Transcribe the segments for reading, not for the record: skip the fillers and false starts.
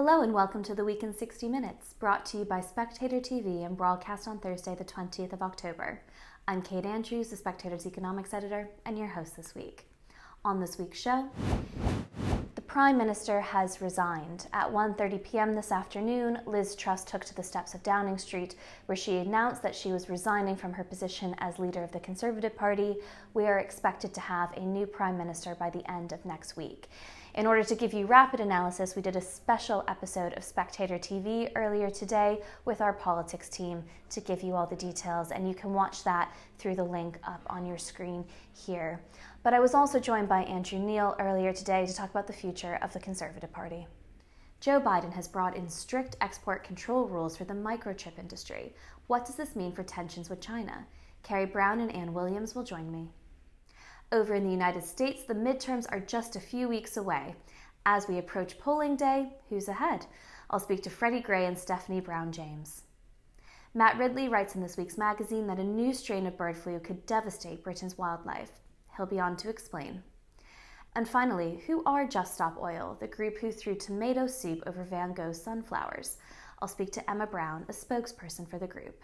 Hello and welcome to the Week in 60 Minutes, brought to you by SpectatorTV and broadcast on Thursday the 20th of October. I'm Kate Andrews, the Spectator's economics editor, and your host this week. On this week's show, the Prime Minister has resigned. At 1:30 p.m. this afternoon, Liz Truss took to the steps of Downing Street, where she announced that she was resigning from her position as leader of the Conservative Party. We are expected to have a new Prime Minister by the end of next week. In order to give you rapid analysis, we did a special episode of Spectator TV earlier today with our politics team to give you all the details, and you can watch that through the link up on your screen here. But I was also joined by Andrew Neil earlier today to talk about the future of the Conservative Party. Joe Biden has brought in strict export control rules for the microchip industry. What does this mean for tensions with China? Kerry Brown and Ann Williams will join me. Over in the United States, the midterms are just a few weeks away. As we approach polling day, who's ahead? I'll speak to Freddy Gray and Stefanie Brown James. Matt Ridley writes in this week's magazine that a new strain of bird flu could devastate Britain's wildlife. He'll be on to explain. And finally, who are Just Stop Oil, the group who threw tomato soup over Van Gogh's sunflowers? I'll speak to Emma Brown, a spokesperson for the group.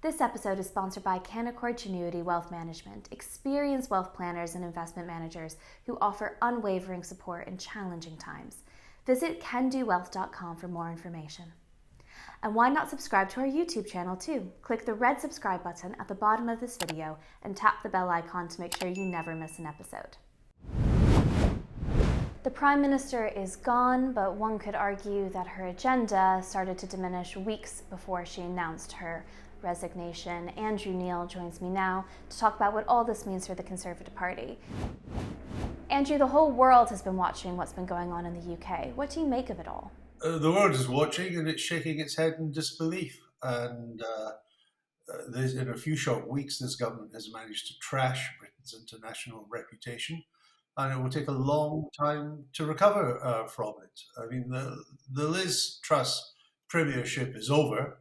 This episode is sponsored by Canaccord Genuity Wealth Management, experienced wealth planners and investment managers who offer unwavering support in challenging times. Visit candowealth.com for more information. And why not subscribe to our YouTube channel too? Click the red subscribe button at the bottom of this video and tap the bell icon to make sure you never miss an episode. The Prime Minister is gone, but one could argue that her agenda started to diminish weeks before she announced her resignation. Andrew Neil joins me now to talk about what all this means for the Conservative Party. Andrew, the whole world has been watching what's been going on in the UK. What do you make of it all? The world is watching and it's shaking its head in disbelief. And in a few short weeks, this government has managed to trash Britain's international reputation, and it will take a long time to recover from it. I mean, the Liz Truss premiership is over.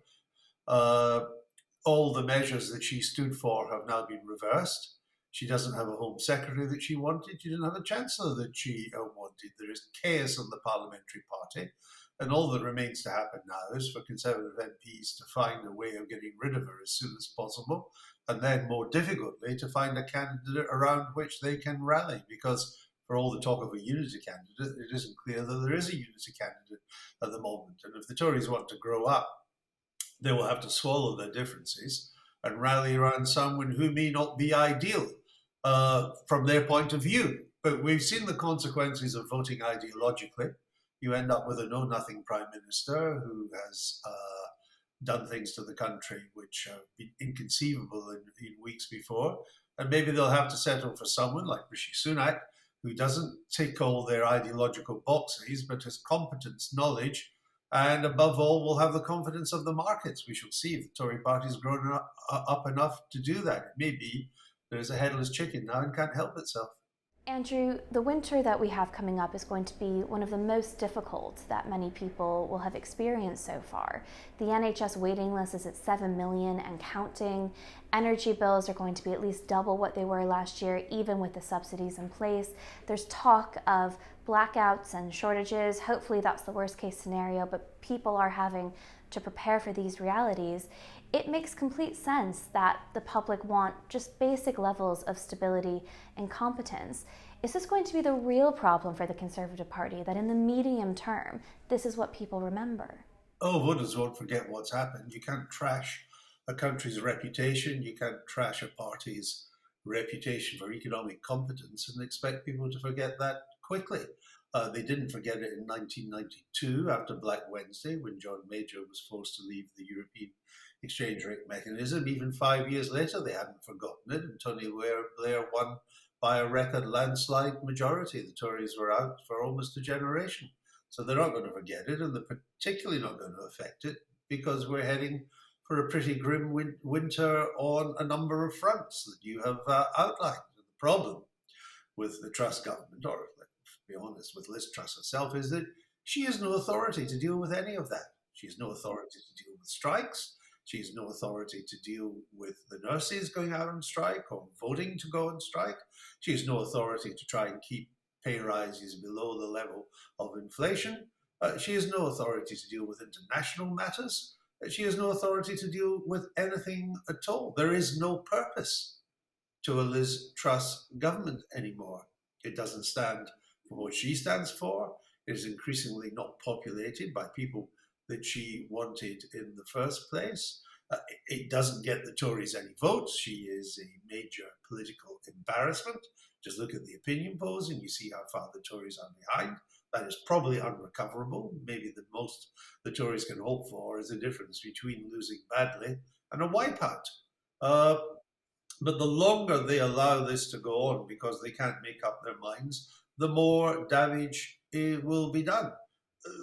All the measures that she stood for have now been reversed. She doesn't have a Home Secretary that she wanted. She didn't have a Chancellor that she wanted. There is chaos in the Parliamentary Party. And all that remains to happen now is for Conservative MPs to find a way of getting rid of her as soon as possible, and then more difficultly to find a candidate around which they can rally, because for all the talk of a unity candidate, it isn't clear that there is a unity candidate at the moment. And if the Tories want to grow up, they will have to swallow their differences and rally around someone who may not be ideal from their point of view. But we've seen the consequences of voting ideologically. You end up with a know-nothing Prime Minister who has done things to the country which have been inconceivable in weeks before. And maybe they'll have to settle for someone like Rishi Sunak, who doesn't tick all their ideological boxes, but has competence, knowledge, and above all, will have the confidence of the markets. We shall see if the Tory party's grown up enough to do that. It may be there's a headless chicken now and can't help itself. Andrew, the winter that we have coming up is going to be one of the most difficult that many people will have experienced so far. The NHS waiting list is at 7 million and counting. Energy bills are going to be at least double what they were last year, even with the subsidies in place. There's talk of blackouts and shortages. Hopefully that's the worst case scenario, but people are having to prepare for these realities. It makes complete sense that the public want just basic levels of stability and competence. Is this going to be the real problem for the Conservative Party, that in the medium term, this is what people remember? Oh, voters won't forget what's happened. You can't trash a country's reputation. You can't trash a party's reputation for economic competence and expect people to forget that quickly. They didn't forget it in 1992 after Black Wednesday, when John Major was forced to leave the European exchange rate mechanism. Even 5 years later, they hadn't forgotten it, and Tony Blair won by a record landslide majority. The Tories were out for almost a generation. So they're not going to forget it, and they're particularly not going to affect it, because we're heading for a pretty grim winter on a number of fronts that you have outlined. The problem with the Truss government, or let's be honest, with Liz Truss herself, is that she has no authority to deal with any of that. She has no authority to deal with strikes. She has no authority to deal with the nurses going out on strike or voting to go on strike. She has no authority to try and keep pay rises below the level of inflation. She has no authority to deal with international matters. She has no authority to deal with anything at all. There is no purpose to a Liz Truss government anymore. It doesn't stand for what she stands for. It is increasingly not populated by people that she wanted in the first place. It doesn't get the Tories any votes. She is a major political embarrassment. Just look at the opinion polls and you see how far the Tories are behind. That is probably unrecoverable. Maybe the most the Tories can hope for is the difference between losing badly and a wipeout. But the longer they allow this to go on because they can't make up their minds, the more damage will be done.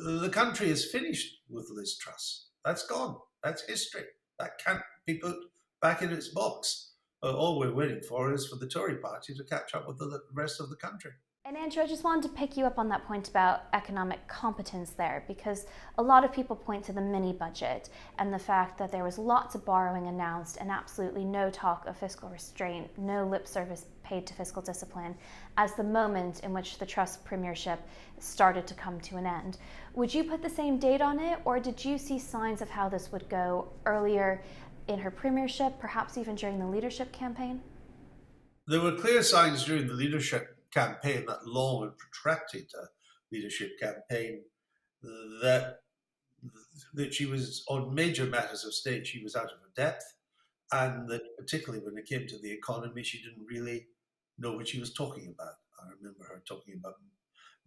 The country is finished with Liz Truss. That's gone. That's history. That can't be put back in its box. All we're waiting for is for the Tory party to catch up with the rest of the country. And Andrew, I just wanted to pick you up on that point about economic competence there, because a lot of people point to the mini budget and the fact that there was lots of borrowing announced and absolutely no talk of fiscal restraint, no lip service paid to fiscal discipline, as the moment in which the Truss premiership started to come to an end. Would you put the same date on it, or did you see signs of how this would go earlier in her premiership, perhaps even during the leadership campaign? There were clear signs during the leadership campaign, that long and protracted leadership campaign, that she was, on major matters of state, she was out of her depth, and that particularly when it came to the economy, she didn't really know what she was talking about. I remember her talking about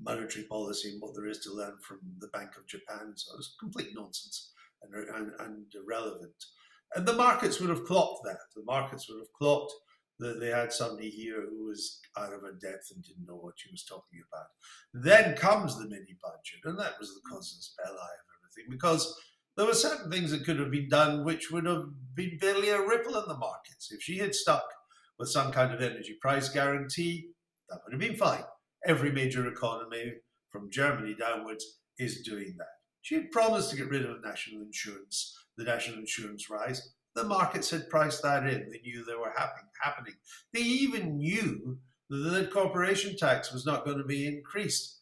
monetary policy and what there is to learn from the Bank of Japan, so it was complete nonsense and irrelevant. And the markets would have clocked that. The markets would have clocked that they had somebody here who was out of her depth and didn't know what she was talking about. Then comes the mini budget, and that was the casus belli of everything, because there were certain things that could have been done which would have been barely a ripple in the markets. If she had stuck with some kind of energy price guarantee, that would have been fine. Every major economy, from Germany downwards, is doing that. She had promised to get rid of national insurance, the national insurance rise. The markets had priced that in. They knew they were happening. They even knew that corporation tax was not going to be increased.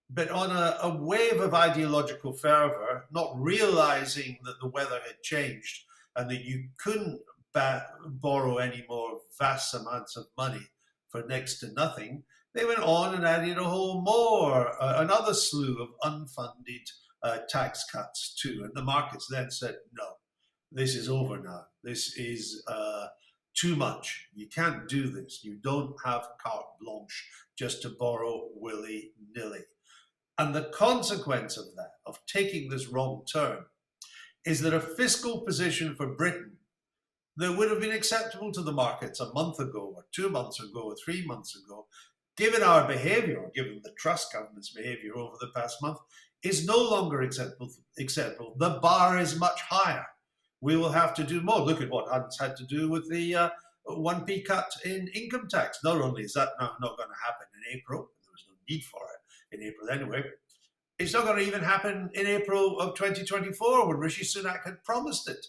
But on a wave of ideological fervor, not realizing that the weather had changed and that you couldn't borrow any more vast amounts of money for next to nothing, they went on and added another slew of unfunded tax cuts too. And the markets then said, no, this is over now. This is too much. You can't do this. You don't have carte blanche just to borrow willy-nilly. And the consequence of that, of taking this wrong turn, is that a fiscal position for Britain that would have been acceptable to the markets a month ago, or 2 months ago, or 3 months ago, given our behavior, or given the Truss government's behavior over the past month, is no longer acceptable. The bar is much higher. We will have to do more. Look at what Hunt's had to do with the 1p cut in income tax. Not only is that not going to happen in April, there was no need for it in April anyway, it's not going to even happen in April of 2024 when Rishi Sunak had promised it.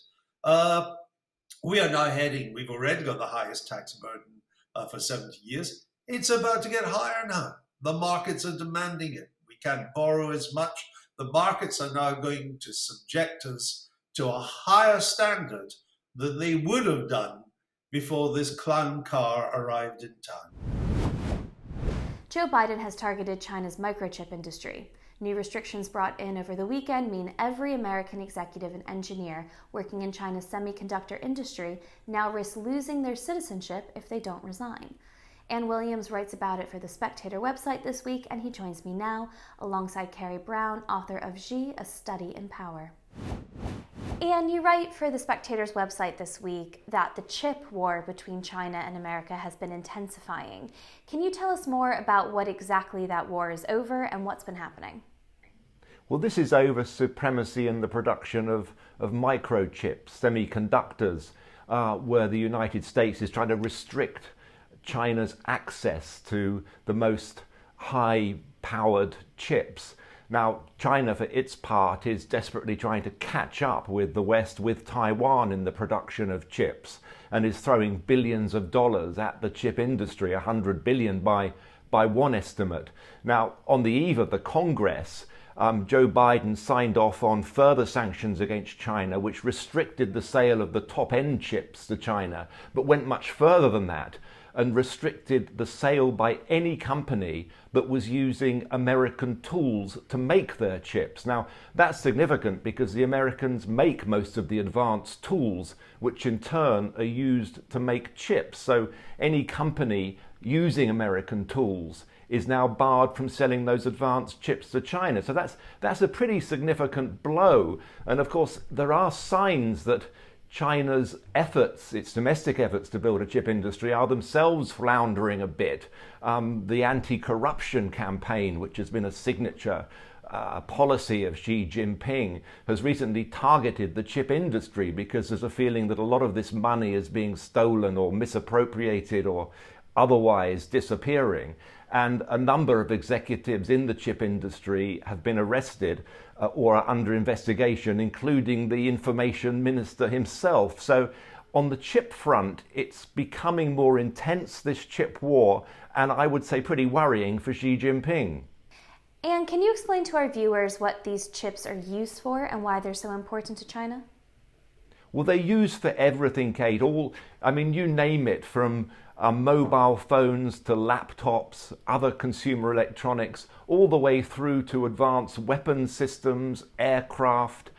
We are now we've already got the highest tax burden for 70 years. It's about to get higher now. The markets are demanding it. We can't borrow as much. The markets are now going to subject us to a higher standard than they would have done before this clown car arrived in town. Joe Biden has targeted China's microchip industry. New restrictions brought in over the weekend mean every American executive and engineer working in China's semiconductor industry now risks losing their citizenship if they don't resign. Ann Williams writes about it for the Spectator website this week, and he joins me now alongside Kerry Brown, author of Xi, A Study in Power. And you write for the Spectator's website this week that the chip war between China and America has been intensifying. Can you tell us more about what exactly that war is over and what's been happening? Well, this is over supremacy in the production of microchips, semiconductors, where the United States is trying to restrict China's access to the most high-powered chips. Now, China, for its part, is desperately trying to catch up with the West, with Taiwan in the production of chips, and is throwing billions of dollars at the chip industry, $100 billion by by one estimate. Now, on the eve of the Congress, Joe Biden signed off on further sanctions against China, which restricted the sale of the top-end chips to China, but went much further than that and restricted the sale by any company that was using American tools to make their chips. Now, that's significant because the Americans make most of the advanced tools, which in turn are used to make chips. So any company using American tools is now barred from selling those advanced chips to China. So that's a pretty significant blow. And of course, there are signs that China's efforts, its domestic efforts to build a chip industry, are themselves floundering a bit. The anti-corruption campaign, which has been a signature policy of Xi Jinping, has recently targeted the chip industry because there's a feeling that a lot of this money is being stolen or misappropriated or otherwise disappearing. And a number of executives in the chip industry have been arrested or are under investigation, including the information minister himself. So on the chip front, it's becoming more intense, this chip war, and I would say pretty worrying for Xi Jinping. And can you explain to our viewers what these chips are used for and why they're so important to China? Well, they're used for everything, Kate. You name it, from mobile phones to laptops, other consumer electronics, all the way through to advanced weapons systems, aircraft.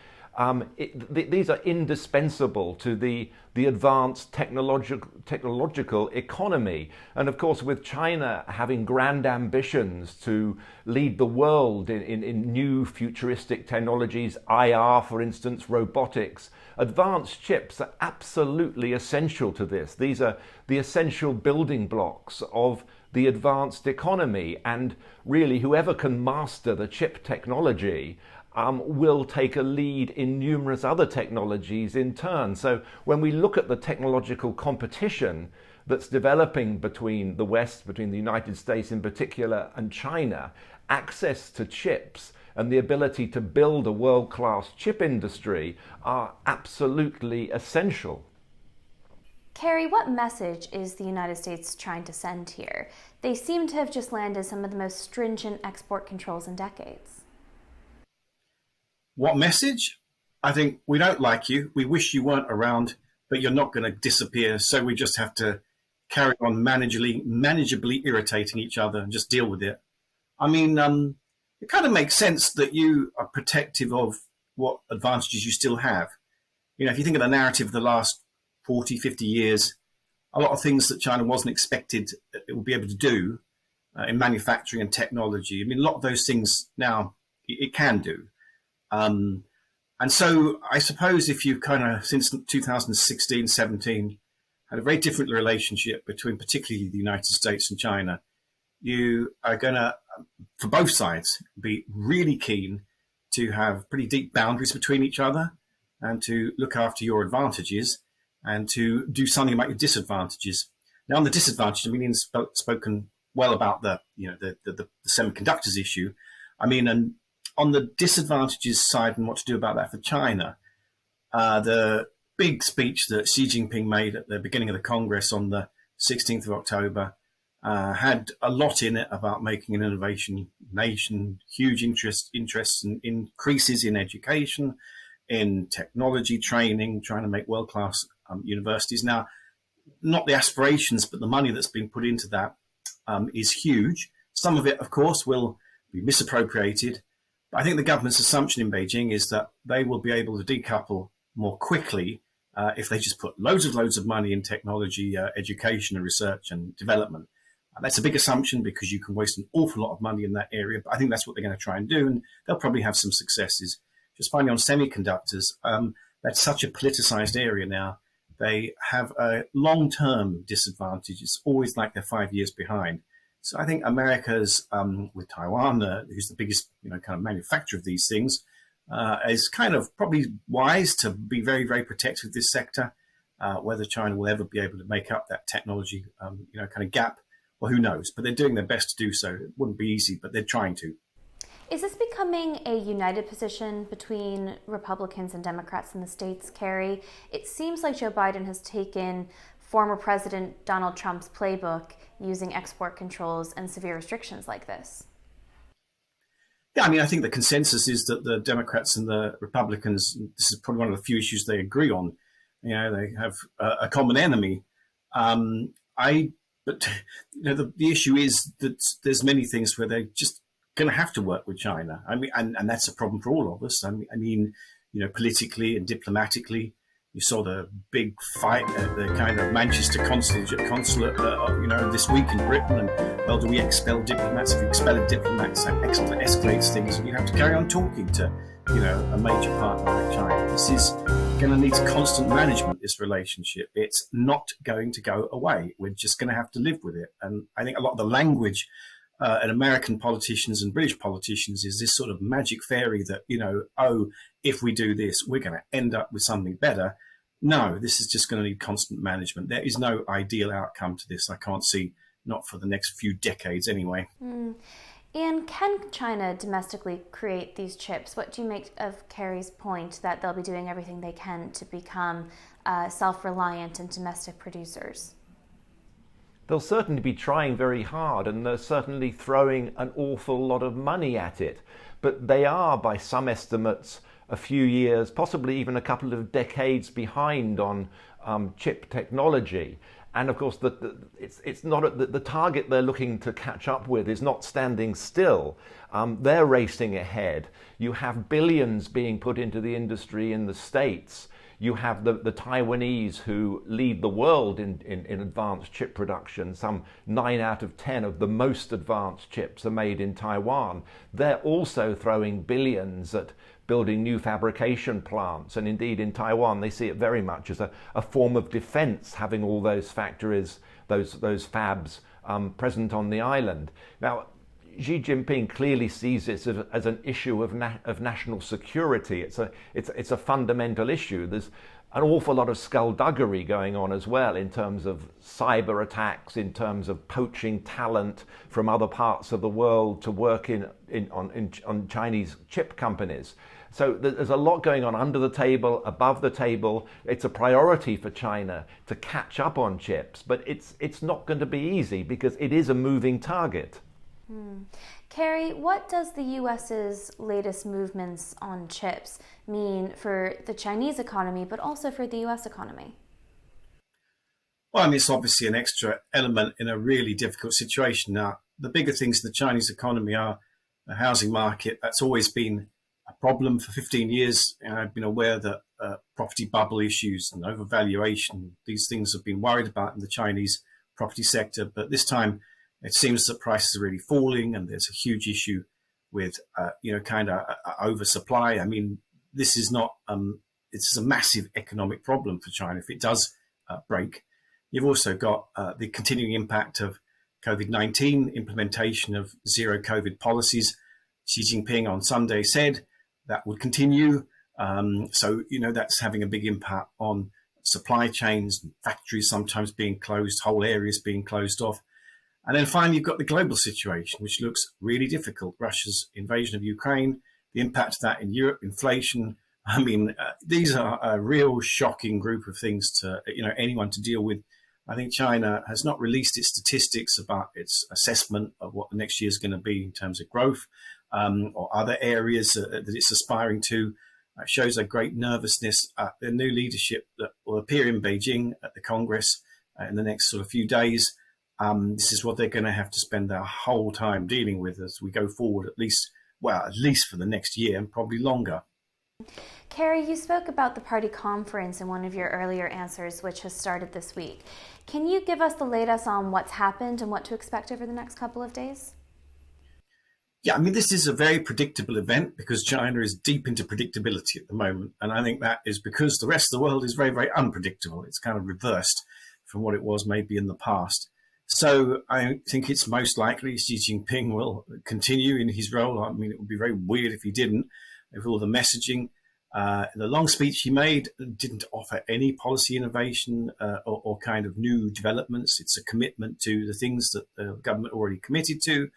These are indispensable to the advanced technological economy. And of course, with China having grand ambitions to lead the world in new futuristic technologies, IR, for instance, robotics, advanced chips are absolutely essential to this. These are the essential building blocks of the advanced economy. And really, whoever can master the chip technology will take a lead in numerous other technologies in turn. So when we look at the technological competition that's developing between the West, between the United States in particular, and China, access to chips and the ability to build a world-class chip industry are absolutely essential. Kerry, what message is the United States trying to send here? They seem to have just landed some of the most stringent export controls in decades. What message? I think we don't like you. We wish you weren't around, but you're not going to disappear. So we just have to carry on manageably irritating each other and just deal with it. I mean, it kind of makes sense that you are protective of what advantages you still have. You know, if you think of the narrative of the last 40, 50 years, a lot of things that China wasn't expected it will be able to do in manufacturing and technology. I mean, a lot of those things now it can do. And so I suppose if you kind of, since 2016, 17, had a very different relationship between particularly the United States and China, you are going to, for both sides, be really keen to have pretty deep boundaries between each other and to look after your advantages and to do something about your disadvantages. Now, on the disadvantages, I mean, Ian's spoken well about the semiconductors issue. I mean, and on the disadvantages side and what to do about that for China, the big speech that Xi Jinping made at the beginning of the Congress on the 16th of October had a lot in it about making an innovation nation, huge interests and increases in education, in technology training, trying to make world-class universities. Now, not the aspirations, but the money that's been put into that is huge. Some of it, of course, will be misappropriated. But I think the government's assumption in Beijing is that they will be able to decouple more quickly if they just put loads of money in technology, education and research and development. That's a big assumption because you can waste an awful lot of money in that area. But I think that's what they're going to try and do, and they'll probably have some successes. Just finally on semiconductors, that's such a politicized area now. They have a long-term disadvantage. It's always like they're 5 years behind. So I think America's, with Taiwan, who's the biggest, kind of manufacturer of these things, is kind of probably wise to be very, very protective of this sector. Whether China will ever be able to make up that technology, kind of gap, well, who knows? But they're doing their best to do so. It wouldn't be easy, but they're trying to. Is this becoming a united position between Republicans and Democrats in the States, Kerry? It seems like Joe Biden has taken former President Donald Trump's playbook using export controls and severe restrictions like this? Yeah, I mean, I think the consensus is that the Democrats and the Republicans, this is probably one of the few issues they agree on. You know, they have a common enemy. But the issue is that there's many things where they're just going to have to work with China. I mean, and that's a problem for all of us. I mean, you know, politically and diplomatically. You saw the big fight at the kind of Manchester consulate, this week in Britain. And, well, do we expel diplomats? If we expel diplomats, that escalates things. And you have to carry on talking to, you know, a major partner like China. This is going to need constant management, this relationship. It's not going to go away. We're just going to have to live with it. And I think a lot of the language and American politicians and British politicians is this sort of magic fairy that, you know, oh, if we do this, we're going to end up with something better. No, this is just going to need constant management. There is no ideal outcome to this. I can't see, not for the next few decades anyway. And can China domestically create these chips? What do you make of Kerry's point that they'll be doing everything they can to become self-reliant and domestic producers? They'll certainly be trying very hard, and they're certainly throwing an awful lot of money at it. But they are, by some estimates, a few years, possibly even a couple of decades behind on chip technology. And of course, it's not the target they're looking to catch up with is not standing still. They're racing ahead. You have billions being put into the industry in the States. You have the Taiwanese who lead the world in advanced chip production. Some 9 out of 10 of the most advanced chips are made in Taiwan. They're also throwing billions at building new fabrication plants. And indeed in Taiwan, they see it very much as a form of defense, having all those factories, those fabs present on the island. Now, Xi Jinping clearly sees this as an issue of national security. It's a fundamental issue. There's an awful lot of skullduggery going on as well in terms of cyber attacks, in terms of poaching talent from other parts of the world to work on Chinese chip companies. So there's a lot going on under the table, above the table. It's a priority for China to catch up on chips, but it's not going to be easy because it is a moving target. Kerry, what does the US's latest movements on chips mean for the Chinese economy, but also for the US economy? Well, I mean, it's obviously an extra element in a really difficult situation. Now, the bigger things in the Chinese economy are the housing market. That's always been a problem for 15 years. And I've been aware that property bubble issues and overvaluation, these things have been worried about in the Chinese property sector. But this time, it seems that prices are really falling, and there's a huge issue with, oversupply. I mean, this is not, it's a massive economic problem for China if it does break. You've also got the continuing impact of COVID-19, implementation of zero COVID policies. Xi Jinping on Sunday said that would continue. So, you know, that's having a big impact on supply chains, factories sometimes being closed, whole areas being closed off. And then finally, you've got the global situation, which looks really difficult. Russia's invasion of Ukraine, the impact of that in Europe, inflation. I mean, these are a real shocking group of things to, anyone to deal with. I think China has not released its statistics about its assessment of what the next year is going to be in terms of growth or other areas that it's aspiring to. It shows a great nervousness at the new leadership that will appear in Beijing at the Congress in the next sort of few days. This is what they're going to have to spend their whole time dealing with as we go forward, at least for the next year and probably longer. Kerry, you spoke about the party conference in one of your earlier answers, which has started this week. Can you give us the latest on what's happened and what to expect over the next couple of days? Yeah, I mean, this is a very predictable event because China is deep into predictability at the moment. And I think that is because the rest of the world is very, very unpredictable. It's kind of reversed from what it was maybe in the past. So I think it's most likely Xi Jinping will continue in his role. I mean, it would be very weird if he didn't, with all the messaging. The long speech he made didn't offer any policy innovation or kind of new developments. It's a commitment to the things that the government already committed to.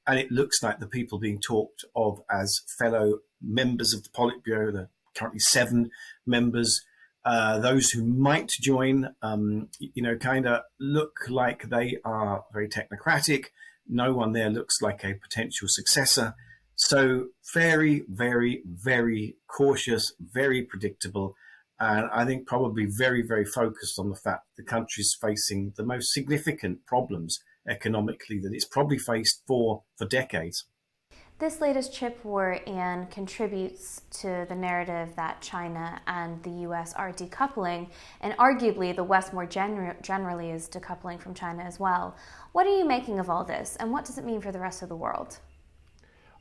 And it looks like the people being talked of as fellow members of the Politburo, the currently 7 members, Those who might join, kind of look like they are very technocratic. No one there looks like a potential successor. So very, very, very cautious, very predictable. And I think probably very, very focused on the fact the country's facing the most significant problems economically that it's probably faced for decades. This latest chip war, Anne, contributes to the narrative that China and the US are decoupling, and arguably the West more generally is decoupling from China as well. What are you making of all this, and what does it mean for the rest of the world?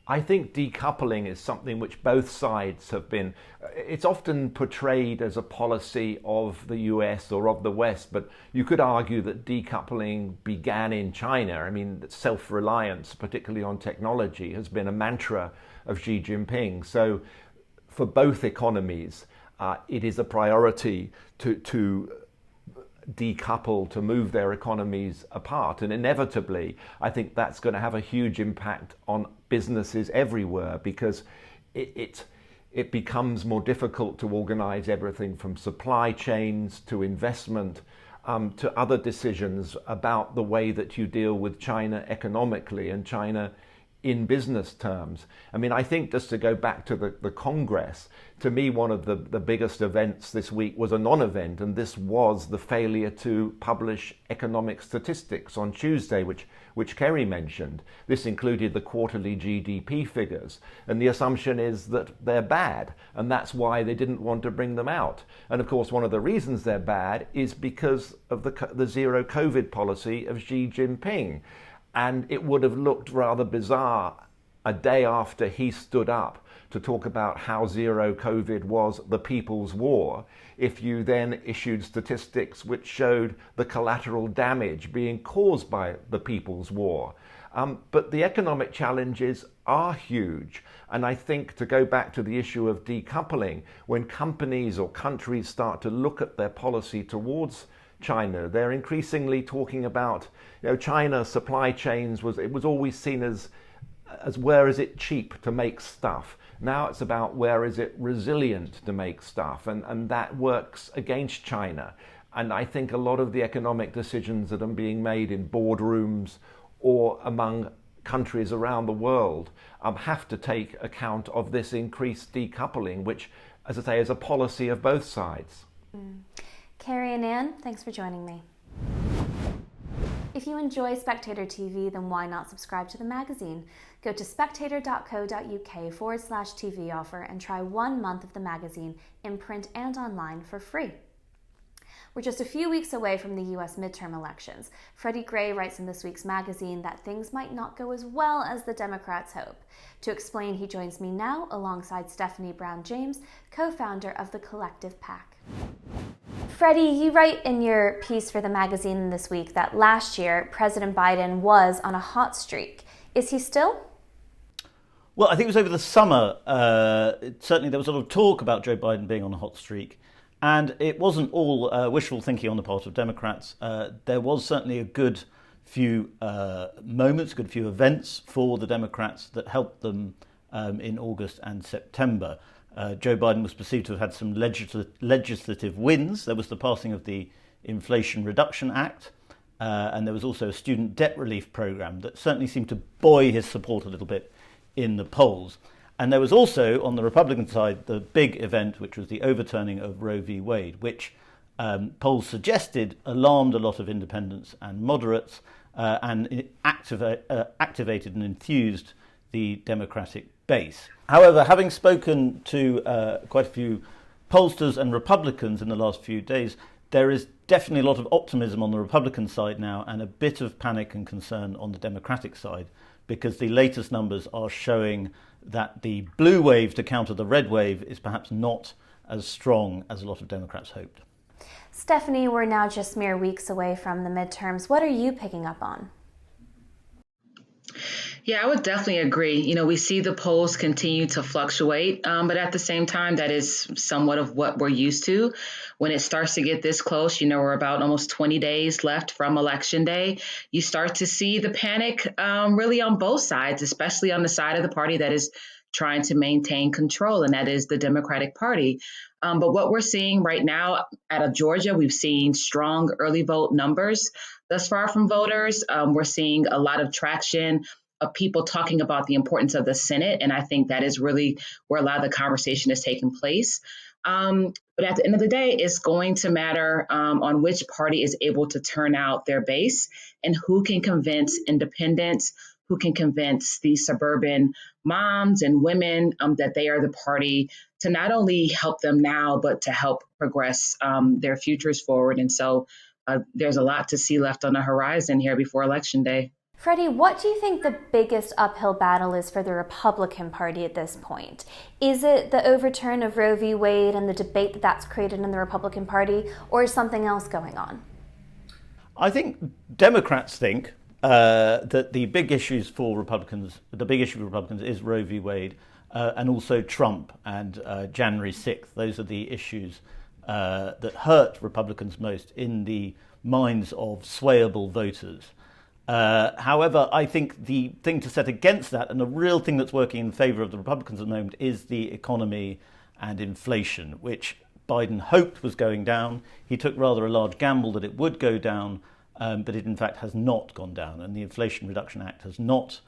I think decoupling is something which both sides have been, it's often portrayed as a policy of the US or of the West, but you could argue that decoupling began in China. I mean, self-reliance, particularly on technology, has been a mantra of Xi Jinping. So for both economies, it is a priority to decouple, to move their economies apart. And inevitably, I think that's going to have a huge impact on businesses everywhere, because it becomes more difficult to organize everything from supply chains to investment to other decisions about the way that you deal with China economically and China in business terms. I mean, I think just to go back to the Congress, to me, one of the biggest events this week was a non-event, and this was the failure to publish economic statistics on Tuesday, which Kerry mentioned. This included the quarterly GDP figures, and the assumption is that they're bad, and that's why they didn't want to bring them out. And of course, one of the reasons they're bad is because of the zero COVID policy of Xi Jinping. And it would have looked rather bizarre a day after he stood up to talk about how zero COVID was the people's war, if you then issued statistics which showed the collateral damage being caused by the people's war. But the economic challenges are huge. And I think, to go back to the issue of decoupling, when companies or countries start to look at their policy towards China, they're increasingly talking about, China supply chains it was always seen as where is it cheap to make stuff. Now it's about where is it resilient to make stuff, and that works against China. And I think a lot of the economic decisions that are being made in boardrooms or among countries around the world have to take account of this increased decoupling, which, as I say, is a policy of both sides. Kerry and Anne, thanks for joining me. If you enjoy Spectator TV, then why not subscribe to the magazine? Go to spectator.co.uk/TV offer and try 1 month of the magazine in print and online for free. We're just a few weeks away from the US midterm elections. Freddy Gray writes in this week's magazine that things might not go as well as the Democrats hope. To explain, he joins me now alongside Stefanie Brown James, co-founder of the Collective PAC. Freddy, you write in your piece for the magazine this week that last year President Biden was on a hot streak. Is he still? Well, I think it was over the summer. Certainly there was a lot of talk about Joe Biden being on a hot streak. And it wasn't all wishful thinking on the part of Democrats. There was certainly a good few moments, a good few events for the Democrats that helped them in August and September. Joe Biden was perceived to have had some legislative wins. There was the passing of the Inflation Reduction Act, and there was also a student debt relief program that certainly seemed to buoy his support a little bit in the polls. And there was also, on the Republican side, the big event, which was the overturning of Roe v. Wade, which polls suggested alarmed a lot of independents and moderates, and it activated and enthused the Democratic base. However, having spoken to quite a few pollsters and Republicans in the last few days, there is definitely a lot of optimism on the Republican side now and a bit of panic and concern on the Democratic side, because the latest numbers are showing that the blue wave to counter the red wave is perhaps not as strong as a lot of Democrats hoped. Stefanie, we're now just mere weeks away from the midterms. What are you picking up on? Yeah, I would definitely agree. We see the polls continue to fluctuate, but at the same time, that is somewhat of what we're used to. When it starts to get this close, we're about almost 20 days left from Election Day. You start to see the panic really on both sides, especially on the side of the party that is trying to maintain control, and that is the Democratic Party. But what we're seeing right now out of Georgia, we've seen strong early vote numbers thus far from voters. We're seeing a lot of traction of people talking about the importance of the Senate. And I think that is really where a lot of the conversation is taking place. But at the end of the day, it's going to matter on which party is able to turn out their base and who can convince independents, who can convince the suburban moms and women that they are the party to not only help them now, but to help progress their futures forward. And so there's a lot to see left on the horizon here before Election Day. Freddie, what do you think the biggest uphill battle is for the Republican Party at this point? Is it the overturn of Roe v. Wade and the debate that that's created in the Republican Party, or is something else going on? I think Democrats think that the big issue for Republicans is Roe v. Wade and also Trump and January 6th. Those are the issues that hurt Republicans most in the minds of swayable voters. However, I think the thing to set against that, and the real thing that's working in favour of the Republicans at the moment, is the economy and inflation, which Biden hoped was going down. He took rather a large gamble that it would go down, but it in fact has not gone down. And the Inflation Reduction Act has not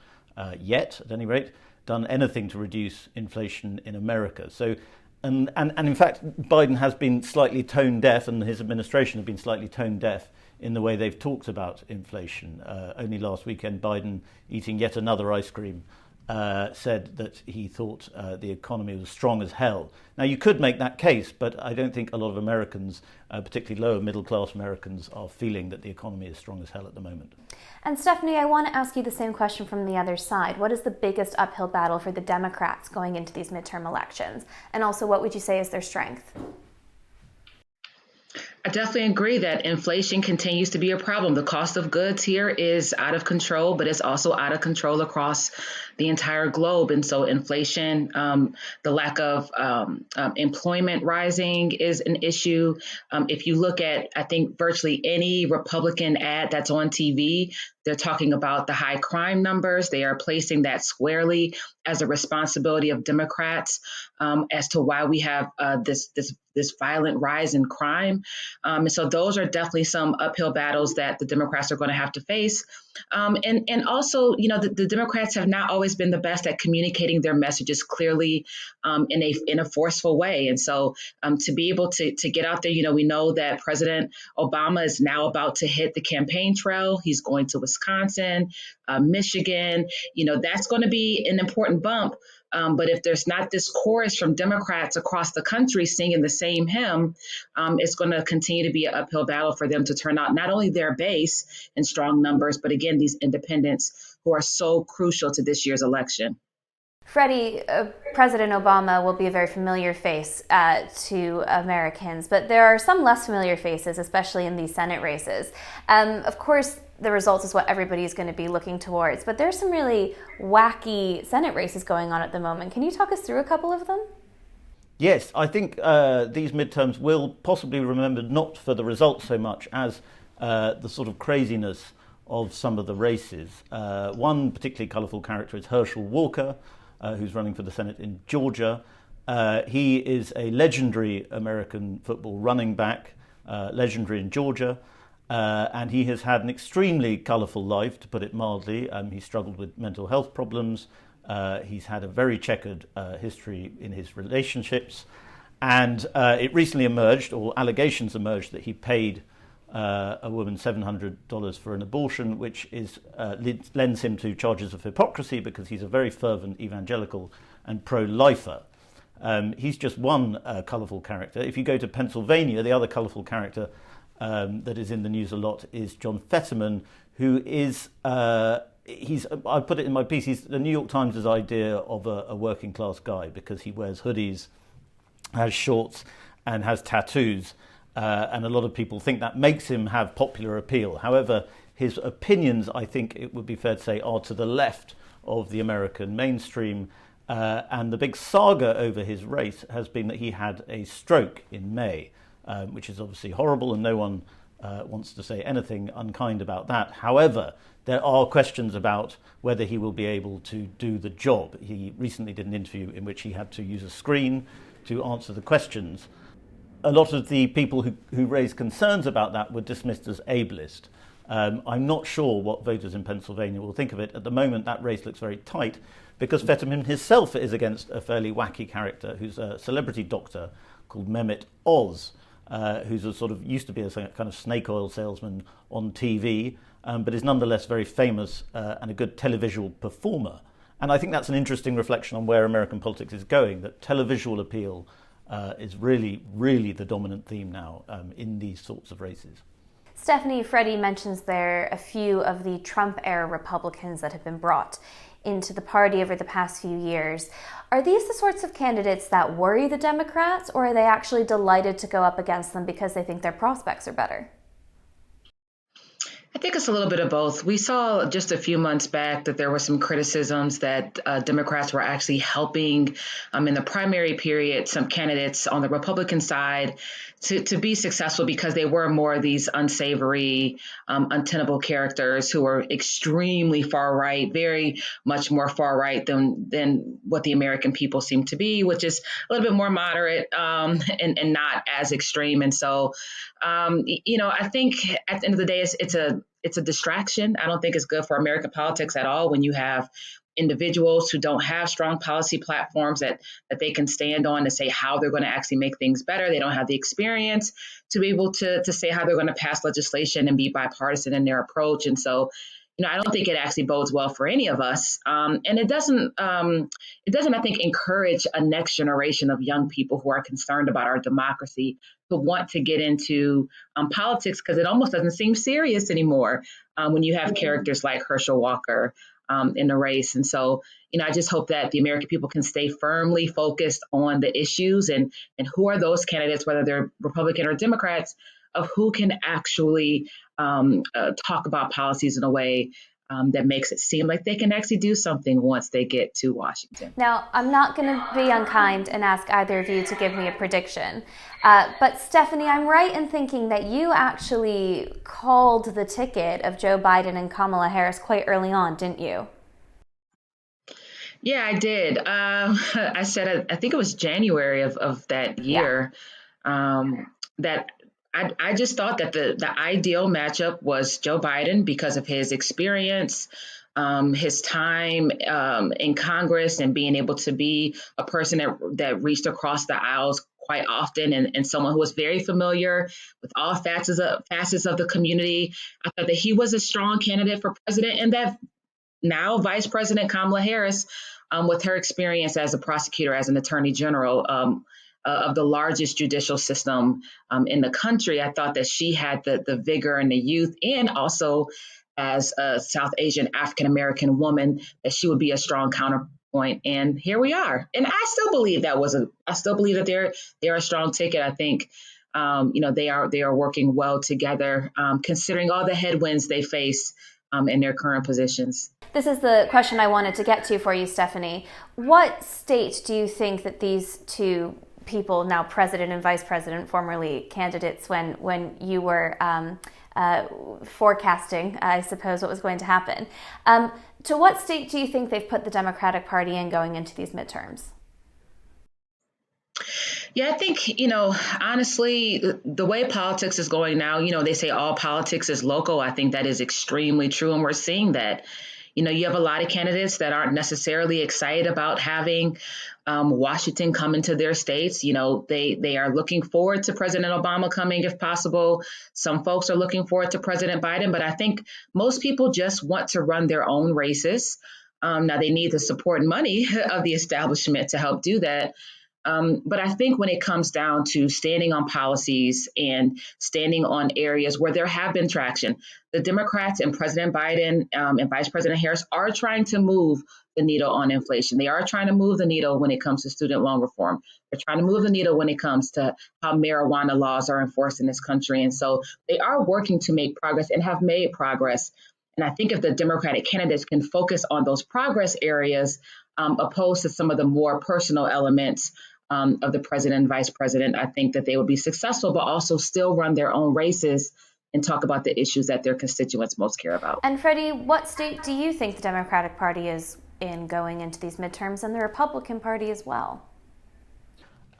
yet, at any rate, done anything to reduce inflation in America. So, and in fact, Biden has been slightly tone deaf, and his administration have been slightly tone deaf in the way they've talked about inflation. Only last weekend, Biden, eating yet another ice cream, said that he thought the economy was strong as hell. Now, you could make that case, but I don't think a lot of Americans, particularly lower middle class Americans, are feeling that the economy is strong as hell at the moment. And Stefanie, I want to ask you the same question from the other side. What is the biggest uphill battle for the Democrats going into these midterm elections? And also, what would you say is their strength? I definitely agree that inflation continues to be a problem. The cost of goods here is out of control, but it's also out of control across the entire globe. And so inflation, the lack of employment rising is an issue. If you look at, I think, virtually any Republican ad that's on TV, they're talking about the high crime numbers. They are placing that squarely as a responsibility of Democrats as to why we have this violent rise in crime. And so those are definitely some uphill battles that the Democrats are going to have to face. And also, you know, the Democrats have not always been the best at communicating their messages clearly in a forceful way. And so to be able to get out there, you know, we know that President Obama is now about to hit the campaign trail. He's going to Wisconsin, Michigan. You know, that's going to be an important bump. But if there's not this chorus from Democrats across the country singing the same hymn, it's going to continue to be an uphill battle for them to turn out not only their base in strong numbers, but again, these independents who are so crucial to this year's election. Freddie, President Obama will be a very familiar face to Americans, but there are some less familiar faces, especially in these Senate races. Of course, the results is what everybody's going to be looking towards, but there's some really wacky Senate races going on at the moment. Can you talk us through a couple of them? Yes, I think these midterms will possibly be remembered not for the results so much as the sort of craziness of some of the races. One particularly colourful character is Herschel Walker, who's running for the Senate in Georgia. He is a legendary American football running back, legendary in Georgia. And he has had an extremely colourful life, to put it mildly. He struggled with mental health problems. He's had a very checkered history in his relationships. And it recently emerged, or allegations emerged, that he paid a woman $700 for an abortion, which lends him to charges of hypocrisy because he's a very fervent evangelical and pro-lifer. He's just one colourful character. If you go to Pennsylvania, the other colourful character that is in the news a lot is John Fetterman, who is, I put it in my piece, he's the New York Times' idea of a working class guy because he wears hoodies, has shorts and has tattoos. And a lot of people think that makes him have popular appeal. However, his opinions, I think it would be fair to say, are to the left of the American mainstream. And the big saga over his race has been that he had a stroke in May. Which is obviously horrible, and no one wants to say anything unkind about that. However, there are questions about whether he will be able to do the job. He recently did an interview in which he had to use a screen to answer the questions. a lot of the people who raised concerns about that were dismissed as ableist. I'm not sure what voters in Pennsylvania will think of it. At the moment, that race looks very tight because Fetterman himself is against a fairly wacky character who's a celebrity doctor called Mehmet Oz, who's a sort of used to be a kind of snake oil salesman on TV, but is nonetheless very famous and a good televisual performer. And I think that's an interesting reflection on where American politics is going, that televisual appeal is really, really the dominant theme now in these sorts of races. Stefanie, Freddy mentions there a few of the Trump-era Republicans that have been brought into the party over the past few years. Are these the sorts of candidates that worry the Democrats, or are they actually delighted to go up against them because they think their prospects are better? I think it's a little bit of both. We saw just a few months back that there were some criticisms that Democrats were actually helping in the primary period some candidates on the Republican side to be successful because they were more of these unsavory, untenable characters who were extremely far right, very much more far right than what the American people seem to be, which is a little bit more moderate and not as extreme. And so, I think at the end of the day, it's a distraction. I don't think it's good for American politics at all when you have individuals who don't have strong policy platforms that they can stand on to say how they're going to actually make things better. They don't have the experience to be able to say how they're going to pass legislation and be bipartisan in their approach. And so, I don't think it actually bodes well for any of us. And it doesn't, I think, encourage a next generation of young people who are concerned about our democracy to want to get into politics, because it almost doesn't seem serious anymore when you have characters like Herschel Walker in the race. And so, I just hope that the American people can stay firmly focused on the issues and who are those candidates, whether they're Republican or Democrats, of who can actually talk about policies in a way that makes it seem like they can actually do something once they get to Washington. Now, I'm not going to be unkind and ask either of you to give me a prediction. But Stefanie, I'm right in thinking that you actually called the ticket of Joe Biden and Kamala Harris quite early on, didn't you? Yeah, I did. I said, I think it was January of that year, that I just thought that the ideal matchup was Joe Biden because of his experience, his time in Congress, and being able to be a person that reached across the aisles quite often, and someone who was very familiar with all facets of the community. I thought that he was a strong candidate for president, and that now Vice President Kamala Harris, with her experience as a prosecutor, as an attorney general, of the largest judicial system in the country, I thought that she had the vigor and the youth, and also as a South Asian African-American woman, that she would be a strong counterpoint. And here we are. And I still believe that they're a strong ticket. I think, they are working well together, considering all the headwinds they face in their current positions. This is the question I wanted to get to for you, Stefanie. What state do you think that these two people, now president and vice president, formerly candidates, when you were forecasting, I suppose, what was going to happen, to what state do you think they've put the Democratic Party in going into these midterms? Yeah, I think, honestly, the way politics is going now, they say all politics is local. I think that is extremely true. And we're seeing that. You have a lot of candidates that aren't necessarily excited about having Washington come into their states. They are looking forward to President Obama coming if possible. Some folks are looking forward to President Biden. But I think most people just want to run their own races. Now, they need the support and money of the establishment to help do that. But I think when it comes down to standing on policies and standing on areas where there have been traction, the Democrats and President Biden and Vice President Harris are trying to move the needle on inflation. They are trying to move the needle when it comes to student loan reform. They're trying to move the needle when it comes to how marijuana laws are enforced in this country. And so they are working to make progress and have made progress. And I think if the Democratic candidates can focus on those progress areas, opposed to some of the more personal elements of the president and vice president, I think that they would be successful, but also still run their own races and talk about the issues that their constituents most care about. And Freddy, what state do you think the Democratic Party is in going into these midterms, and the Republican Party as well?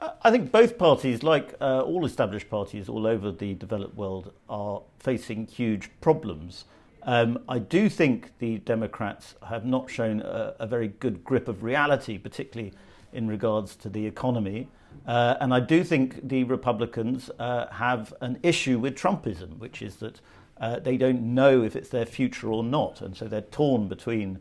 I think both parties, like all established parties all over the developed world, are facing huge problems. I do think the Democrats have not shown a very good grip of reality, particularly in regards to the economy. And I do think the Republicans have an issue with Trumpism, which is that they don't know if it's their future or not. And so they're torn between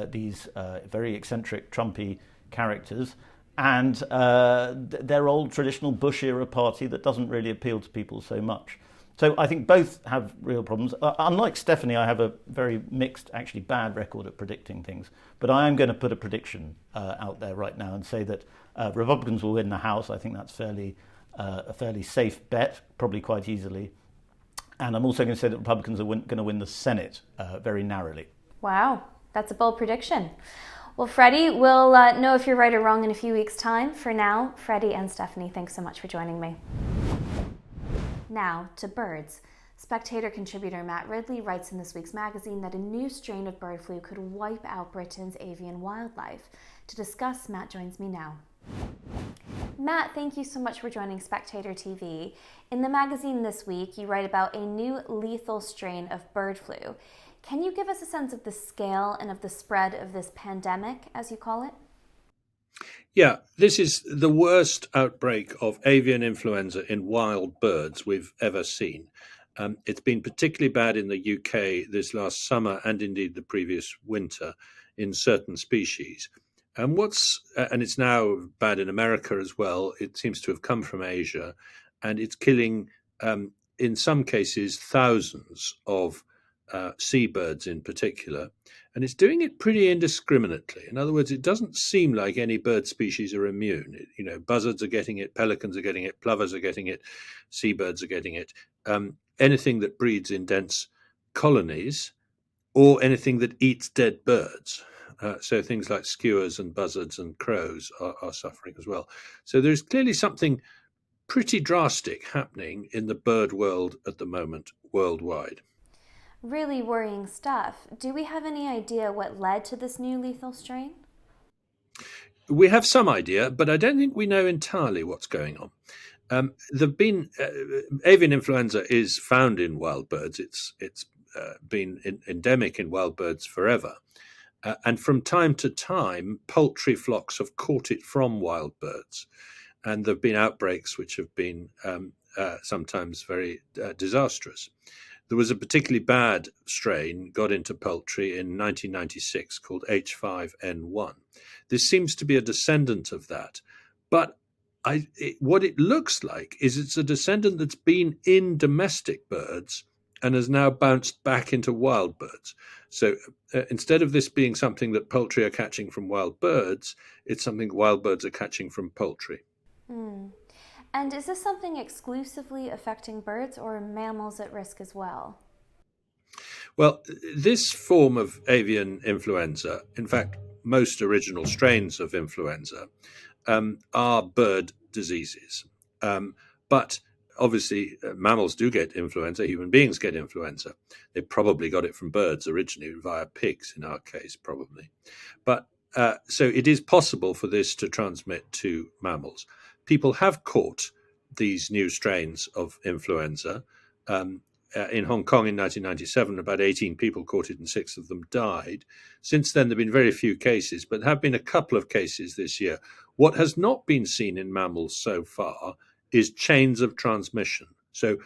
these very eccentric Trumpy characters and their old traditional Bush-era party that doesn't really appeal to people so much. So I think both have real problems. Unlike Stefanie, I have a very mixed, actually bad record at predicting things. But I am going to put a prediction out there right now and say that Republicans will win the House. I think that's a fairly safe bet, probably quite easily. And I'm also going to say that Republicans are going to win the Senate very narrowly. Wow, that's a bold prediction. Well, Freddy, we'll know if you're right or wrong in a few weeks' time. For now, Freddy and Stefanie, thanks so much for joining me. Now to birds. Spectator contributor Matt Ridley writes in this week's magazine that a new strain of bird flu could wipe out Britain's avian wildlife. To discuss, Matt joins me now. Matt, thank you so much for joining Spectator TV. In the magazine this week, you write about a new lethal strain of bird flu. Can you give us a sense of the scale and of the spread of this pandemic, as you call it? Yeah, this is the worst outbreak of avian influenza in wild birds we've ever seen. It's been particularly bad in the UK this last summer and indeed the previous winter in certain species. And it's now bad in America as well. It seems to have come from Asia, and it's killing, in some cases, thousands of seabirds in particular. And it's doing it pretty indiscriminately. In other words, it doesn't seem like any bird species are immune. Buzzards are getting it, pelicans are getting it, plovers are getting it, seabirds are getting it. Anything that breeds in dense colonies or anything that eats dead birds. So things like skuas and buzzards and crows are suffering as well. So there's clearly something pretty drastic happening in the bird world at the moment worldwide. Really worrying stuff. Do we have any idea what led to this new lethal strain? We have some idea, but I don't think we know entirely what's going on. Avian influenza is found in wild birds. It's been endemic in wild birds forever. And from time to time, poultry flocks have caught it from wild birds. And there have been outbreaks which have been sometimes very disastrous. There was a particularly bad strain got into poultry in 1996 called H5N1. This seems to be a descendant of that. But what it looks like is it's a descendant that's been in domestic birds and has now bounced back into wild birds. So instead of this being something that poultry are catching from wild birds, it's something wild birds are catching from poultry. And is this something exclusively affecting birds or are mammals at risk as well? Well, this form of avian influenza, in fact, most original strains of influenza, are bird diseases. But obviously, mammals do get influenza. Human beings get influenza. They probably got it from birds originally, via pigs in our case, probably. But so it is possible for this to transmit to mammals. People have caught these new strains of influenza. In Hong Kong in 1997, about 18 people caught it and 6 of them died. Since then, there have been very few cases, but there have been a couple of cases this year. What has not been seen in mammals so far is chains of transmission. So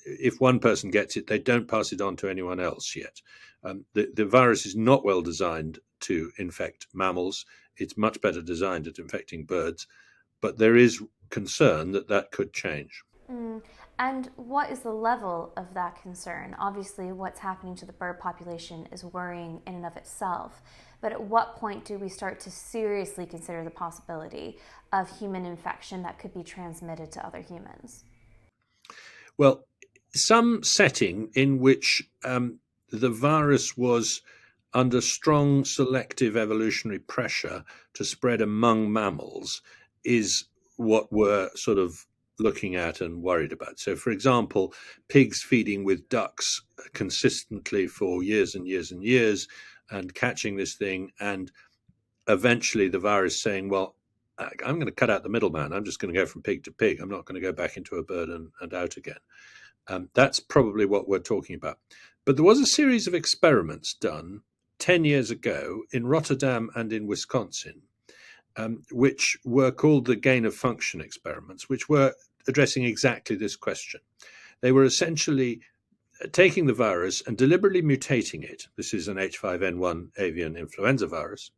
if one person gets it, they don't pass it on to anyone else yet. The virus is not well designed to infect mammals. It's much better designed at infecting birds. But there is concern that could change. And what is the level of that concern? Obviously, what's happening to the bird population is worrying in and of itself. But at what point do we start to seriously consider the possibility of human infection that could be transmitted to other humans? Well, some setting in which the virus was under strong selective evolutionary pressure to spread among mammals is what we're sort of looking at and worried about. So, for example, pigs feeding with ducks consistently for years and years and years and catching this thing, and eventually the virus saying, well, I'm going to cut out the middleman. I'm just going to go from pig to pig. I'm not going to go back into a bird and out again. That's probably what we're talking about. But there was a series of experiments done 10 years ago in Rotterdam and in Wisconsin, which were called the gain of function experiments, which were addressing exactly this question. They were essentially taking the virus and deliberately mutating it. This is an H5N1 avian influenza virus,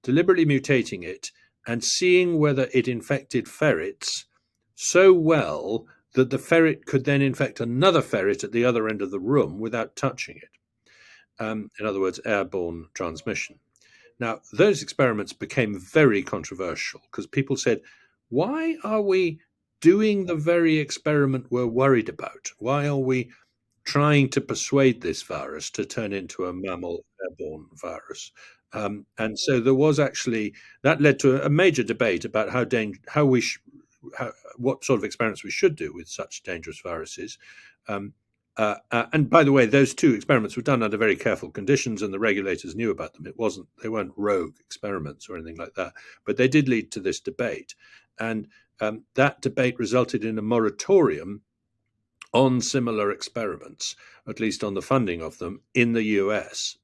deliberately mutating it and seeing whether it infected ferrets so well that the ferret could then infect another ferret at the other end of the room without touching it. In other words, airborne transmission. Now, those experiments became very controversial because people said, why are we doing the very experiment we're worried about? Why are we trying to persuade this virus to turn into a mammal airborne virus? And so there was actually, that led to a major debate about what sort of experiments we should do with such dangerous viruses. And by the way, those two experiments were done under very careful conditions, and the regulators knew about them. They weren't rogue experiments or anything like that, but they did lead to this debate. And that debate resulted in a moratorium on similar experiments, at least on the funding of them, in the US.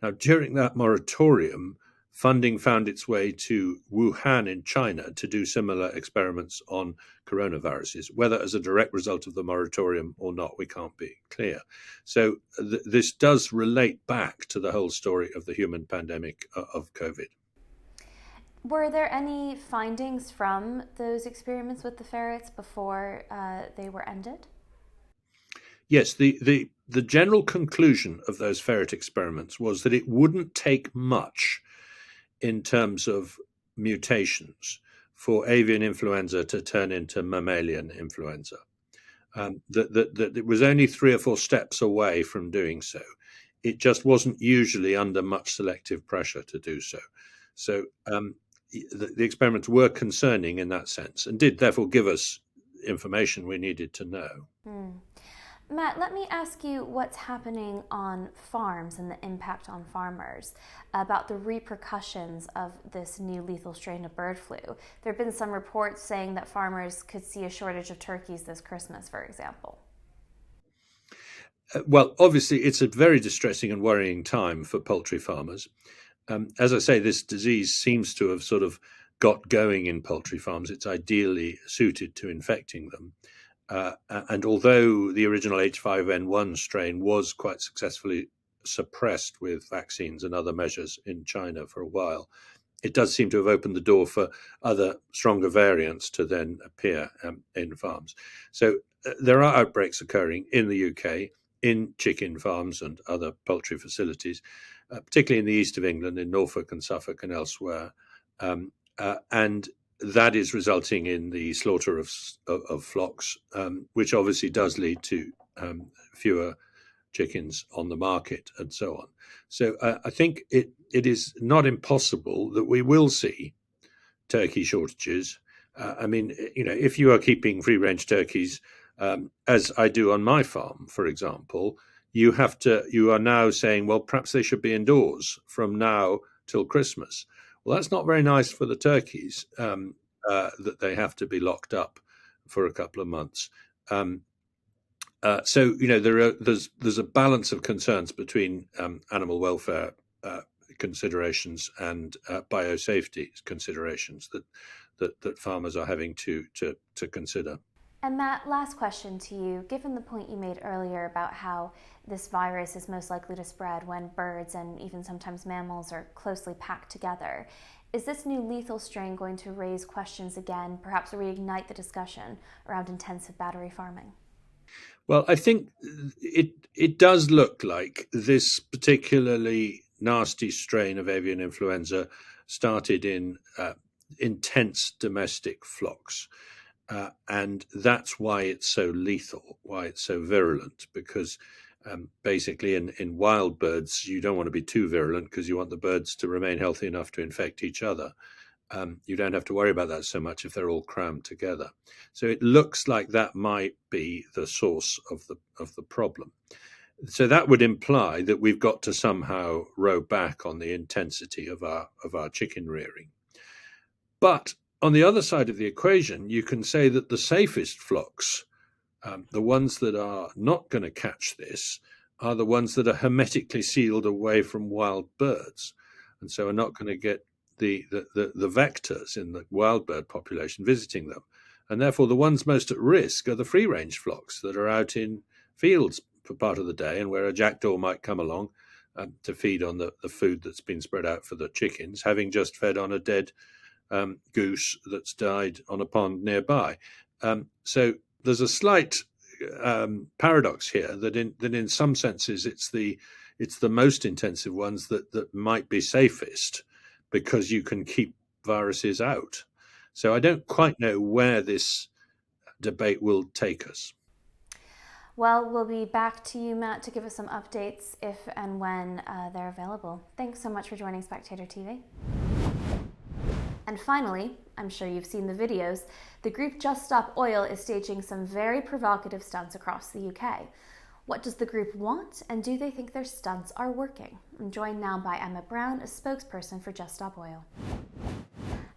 Now, during that moratorium, funding found its way to Wuhan in China to do similar experiments on coronaviruses. Whether as a direct result of the moratorium or not, we can't be clear. So this does relate back to the whole story of the human pandemic of COVID. Were there any findings from those experiments with the ferrets before they were ended? Yes, the general conclusion of those ferret experiments was that it wouldn't take much in terms of mutations for avian influenza to turn into mammalian influenza. That it was only 3 or 4 steps away from doing so. It just wasn't usually under much selective pressure to do so. So the experiments were concerning in that sense and did therefore give us information we needed to know. Matt, let me ask you what's happening on farms and the impact on farmers, about the repercussions of this new lethal strain of bird flu. There have been some reports saying that farmers could see a shortage of turkeys this Christmas, for example. Well, obviously, it's a very distressing and worrying time for poultry farmers. As I say, this disease seems to have sort of got going in poultry farms. It's ideally suited to infecting them. And although the original H5N1 strain was quite successfully suppressed with vaccines and other measures in China for a while, it does seem to have opened the door for other stronger variants to then appear in farms. So there are outbreaks occurring in the UK, in chicken farms and other poultry facilities, particularly in the east of England, in Norfolk and Suffolk and elsewhere. And that is resulting in the slaughter of flocks, which obviously does lead to fewer chickens on the market and so on. So I think it is not impossible that we will see turkey shortages. I mean, if you are keeping free-range turkeys, as I do on my farm, for example, you are now saying, well, perhaps they should be indoors from now till Christmas. Well, that's not very nice for the turkeys, that they have to be locked up for a couple of months. So there's a balance of concerns between animal welfare considerations and biosafety considerations that farmers are having to consider. And Matt, last question to you. Given the point you made earlier about how this virus is most likely to spread when birds and even sometimes mammals are closely packed together, is this new lethal strain going to raise questions again, perhaps reignite the discussion around intensive battery farming? Well, I think it does look like this particularly nasty strain of avian influenza started in intense domestic flocks. And that's why it's so lethal, why it's so virulent, because basically in wild birds, you don't want to be too virulent because you want the birds to remain healthy enough to infect each other. You don't have to worry about that so much if they're all crammed together. So it looks like that might be the source of the problem. So that would imply that we've got to somehow row back on the intensity of our chicken rearing. But on the other side of the equation, you can say that the safest flocks, the ones that are not going to catch this, are the ones that are hermetically sealed away from wild birds, and so are not going to get the vectors in the wild bird population visiting them. And therefore, the ones most at risk are the free-range flocks that are out in fields for part of the day, and where a jackdaw might come along to feed on the food that's been spread out for the chickens, having just fed on a dead goose that's died on a pond nearby. So there's a slight paradox here that in some senses it's the most intensive ones that might be safest, because you can keep viruses out. So I don't quite know where this debate will take us. Well, we'll be back to you, Matt, to give us some updates if and when they're available. Thanks so much for joining Spectator TV. And finally, I'm sure you've seen the videos, the group Just Stop Oil is staging some very provocative stunts across the UK. What does the group want, and do they think their stunts are working? I'm joined now by Emma Brown, a spokesperson for Just Stop Oil.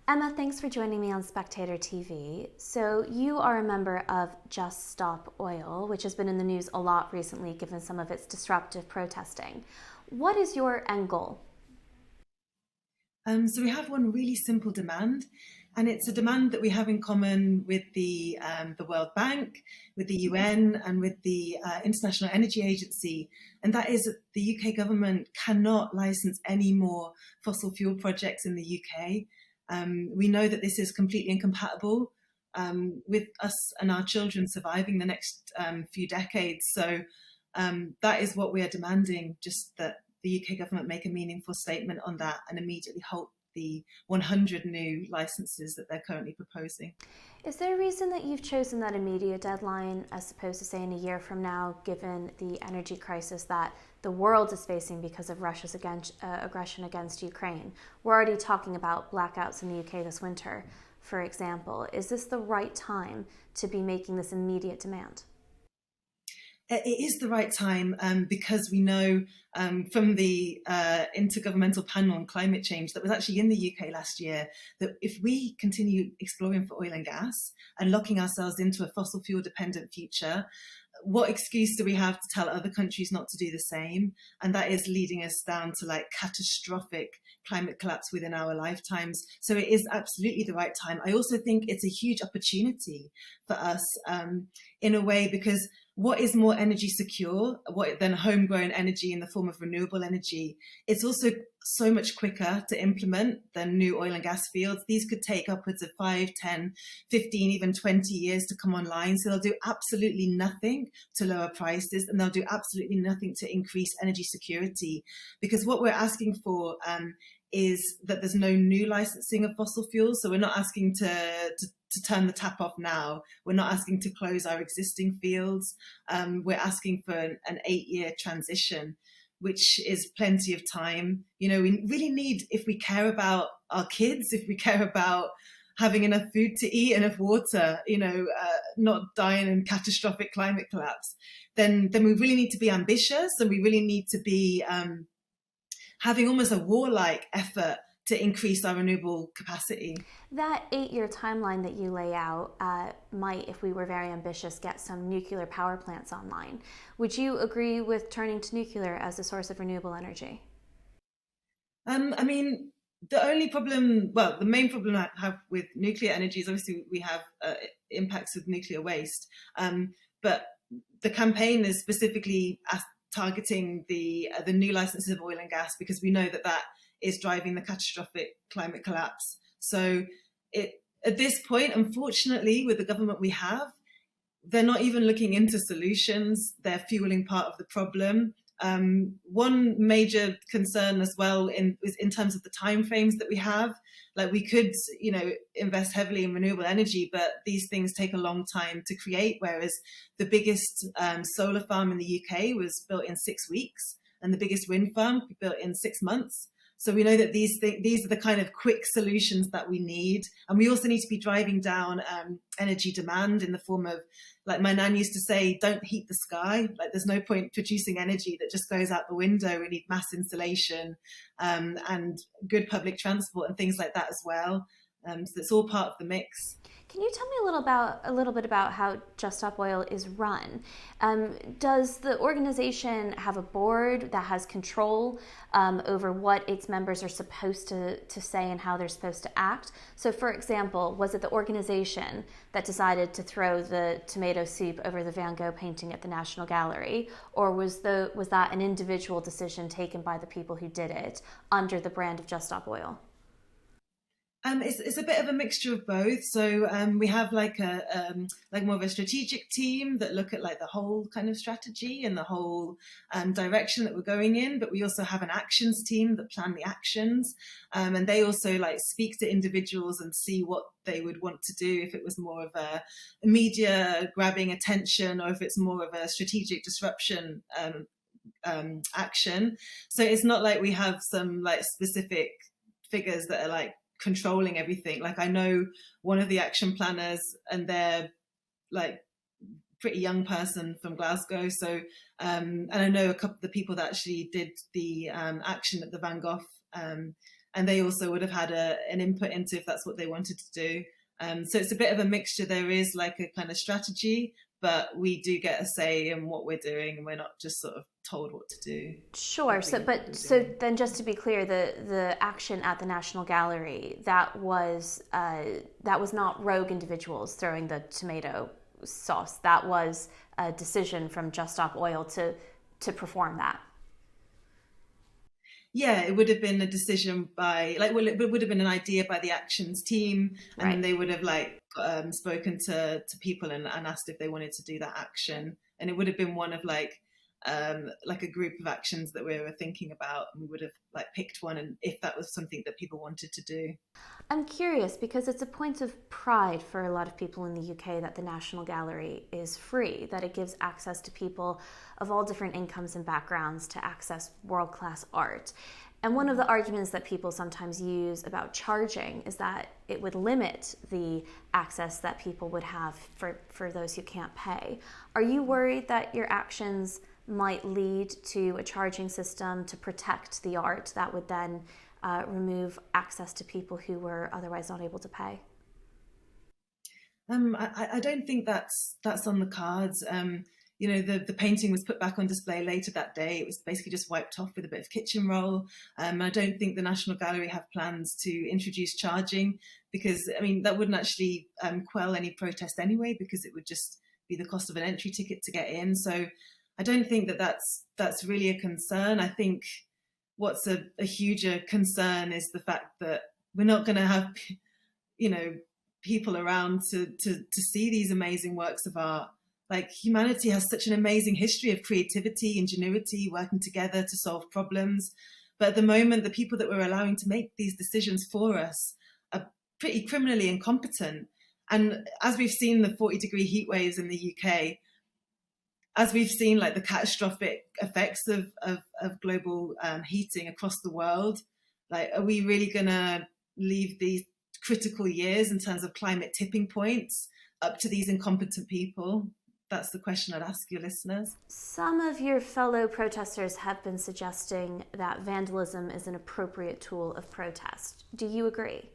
Emma, thanks for joining me on Spectator TV. So you are a member of Just Stop Oil, which has been in the news a lot recently given some of its disruptive protesting. What is your end goal? So we have one really simple demand, and it's a demand that we have in common with the World Bank, with the UN, and with the International Energy Agency, and that is that the UK government cannot license any more fossil fuel projects in the UK. We know that this is completely incompatible with us and our children surviving the next few decades. So that is what we are demanding, just that the UK government make a meaningful statement on that and immediately halt the 100 new licenses that they're currently proposing. Is there a reason that you've chosen that immediate deadline as opposed to, say, in a year from now, given the energy crisis that the world is facing because of Russia's aggression against Ukraine? We're already talking about blackouts in the UK this winter, for example. Is this the right time to be making this immediate demand? It is the right time because we know from the Intergovernmental Panel on Climate Change that was actually in the UK last year that if we continue exploring for oil and gas and locking ourselves into a fossil fuel dependent future, what excuse do we have to tell other countries not to do the same? And that is leading us down to like catastrophic climate collapse within our lifetimes. So it is absolutely the right time. I also think it's a huge opportunity for us in a way, because what is more energy secure than homegrown energy in the form of renewable energy? It's also so much quicker to implement than new oil and gas fields. These could take upwards of 5, 10, 15, even 20 years to come online. So they'll do absolutely nothing to lower prices, and they'll do absolutely nothing to increase energy security. Because what we're asking for is that there's no new licensing of fossil fuels. So we're not asking to turn the tap off now. We're not asking to close our existing fields. We're asking for an 8-year transition, which is plenty of time. You know, we really need, if we care about our kids, if we care about having enough food to eat, enough water, not dying in catastrophic climate collapse, then we really need to be ambitious, and we really need to be having almost a warlike effort to increase our renewable capacity. That 8-year timeline that you lay out might, if we were very ambitious, get some nuclear power plants online. Would you agree with turning to nuclear as a source of renewable energy? I mean, the main problem I have with nuclear energy is obviously we have impacts with nuclear waste. But the campaign is specifically targeting the new licenses of oil and gas, because we know that is driving the catastrophic climate collapse. So at this point, unfortunately, with the government we have, they're not even looking into solutions. They're fueling part of the problem. One major concern as well is in terms of the timeframes that we have. Like, we could, invest heavily in renewable energy, but these things take a long time to create, whereas the biggest solar farm in the UK was built in 6 weeks, and the biggest wind farm could be built in 6 months. So we know that these are the kind of quick solutions that we need. And we also need to be driving down energy demand in the form of, like my nan used to say, don't heat the sky. Like, there's no point producing energy that just goes out the window. We need mass insulation and good public transport and things like that as well. So it's all part of the mix. Can you tell me a little bit about how Just Stop Oil is run? Does the organization have a board that has control over what its members are supposed to say and how they're supposed to act? So, for example, was it the organization that decided to throw the tomato soup over the Van Gogh painting at the National Gallery, or was that an individual decision taken by the people who did it under the brand of Just Stop Oil? It's a bit of a mixture of both. So we have like more of a strategic team that look at like the whole kind of strategy and the whole direction that we're going in. But we also have an actions team that plan the actions, and they also like speak to individuals and see what they would want to do, if it was more of a media grabbing attention or if it's more of a strategic disruption action. So it's not like we have some like specific figures that are like controlling everything. Like I know one of the action planners, and they're like pretty young person from Glasgow. So and I know a couple of the people that actually did the action at the Van Gogh, and they also would have had an input into if that's what they wanted to do. So it's a bit of a mixture. There is like a kind of strategy, but we do get a say in what we're doing, and we're not just sort of told what to do. Sure. So then, just to be clear, the action at the National Gallery, that was not rogue individuals throwing the tomato sauce. That was a decision from Just Stop Oil to perform that. Yeah, it would have been a decision by it would have been an idea by the actions team, and then they would have spoken to people and asked if they wanted to do that action, and it would have been one of like a group of actions that we were thinking about, and we would have picked one, and if that was something that people wanted to do. I'm curious because it's a point of pride for a lot of people in the UK that the National Gallery is free, that it gives access to people of all different incomes and backgrounds to access world-class art. And one of the arguments that people sometimes use about charging is that it would limit the access that people would have for those who can't pay. Are you worried that your actions might lead to a charging system to protect the art that would then remove access to people who were otherwise not able to pay? I don't think that's on the cards. The painting was put back on display later that day. It was basically just wiped off with a bit of kitchen roll. I don't think the National Gallery have plans to introduce charging, because that wouldn't actually quell any protest anyway, because it would just be the cost of an entry ticket to get in. So I don't think that's really a concern. I think what's a huger concern is the fact that we're not going to have, people around to see these amazing works of art. Like, humanity has such an amazing history of creativity, ingenuity, working together to solve problems. But at the moment, the people that we're allowing to make these decisions for us are pretty criminally incompetent. And as we've seen the 40-degree heat waves in the UK, as we've seen the catastrophic effects of global heating across the world, are we really going to leave these critical years in terms of climate tipping points up to these incompetent people? That's the question I'd ask your listeners. Some of your fellow protesters have been suggesting that vandalism is an appropriate tool of protest. Do you agree?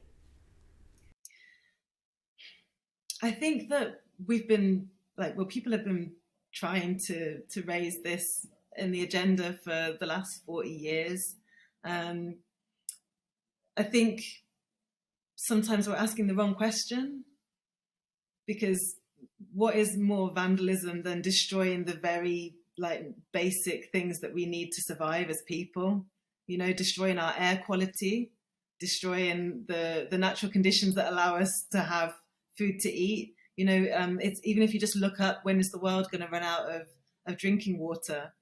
I think that we've been people have been trying to raise this in the agenda for the last 40 years. I think sometimes we're asking the wrong question, because what is more vandalism than destroying the very basic things that we need to survive as people? Destroying our air quality, destroying the natural conditions that allow us to have food to eat. It's even if you just look up, when is the world going to run out of drinking water?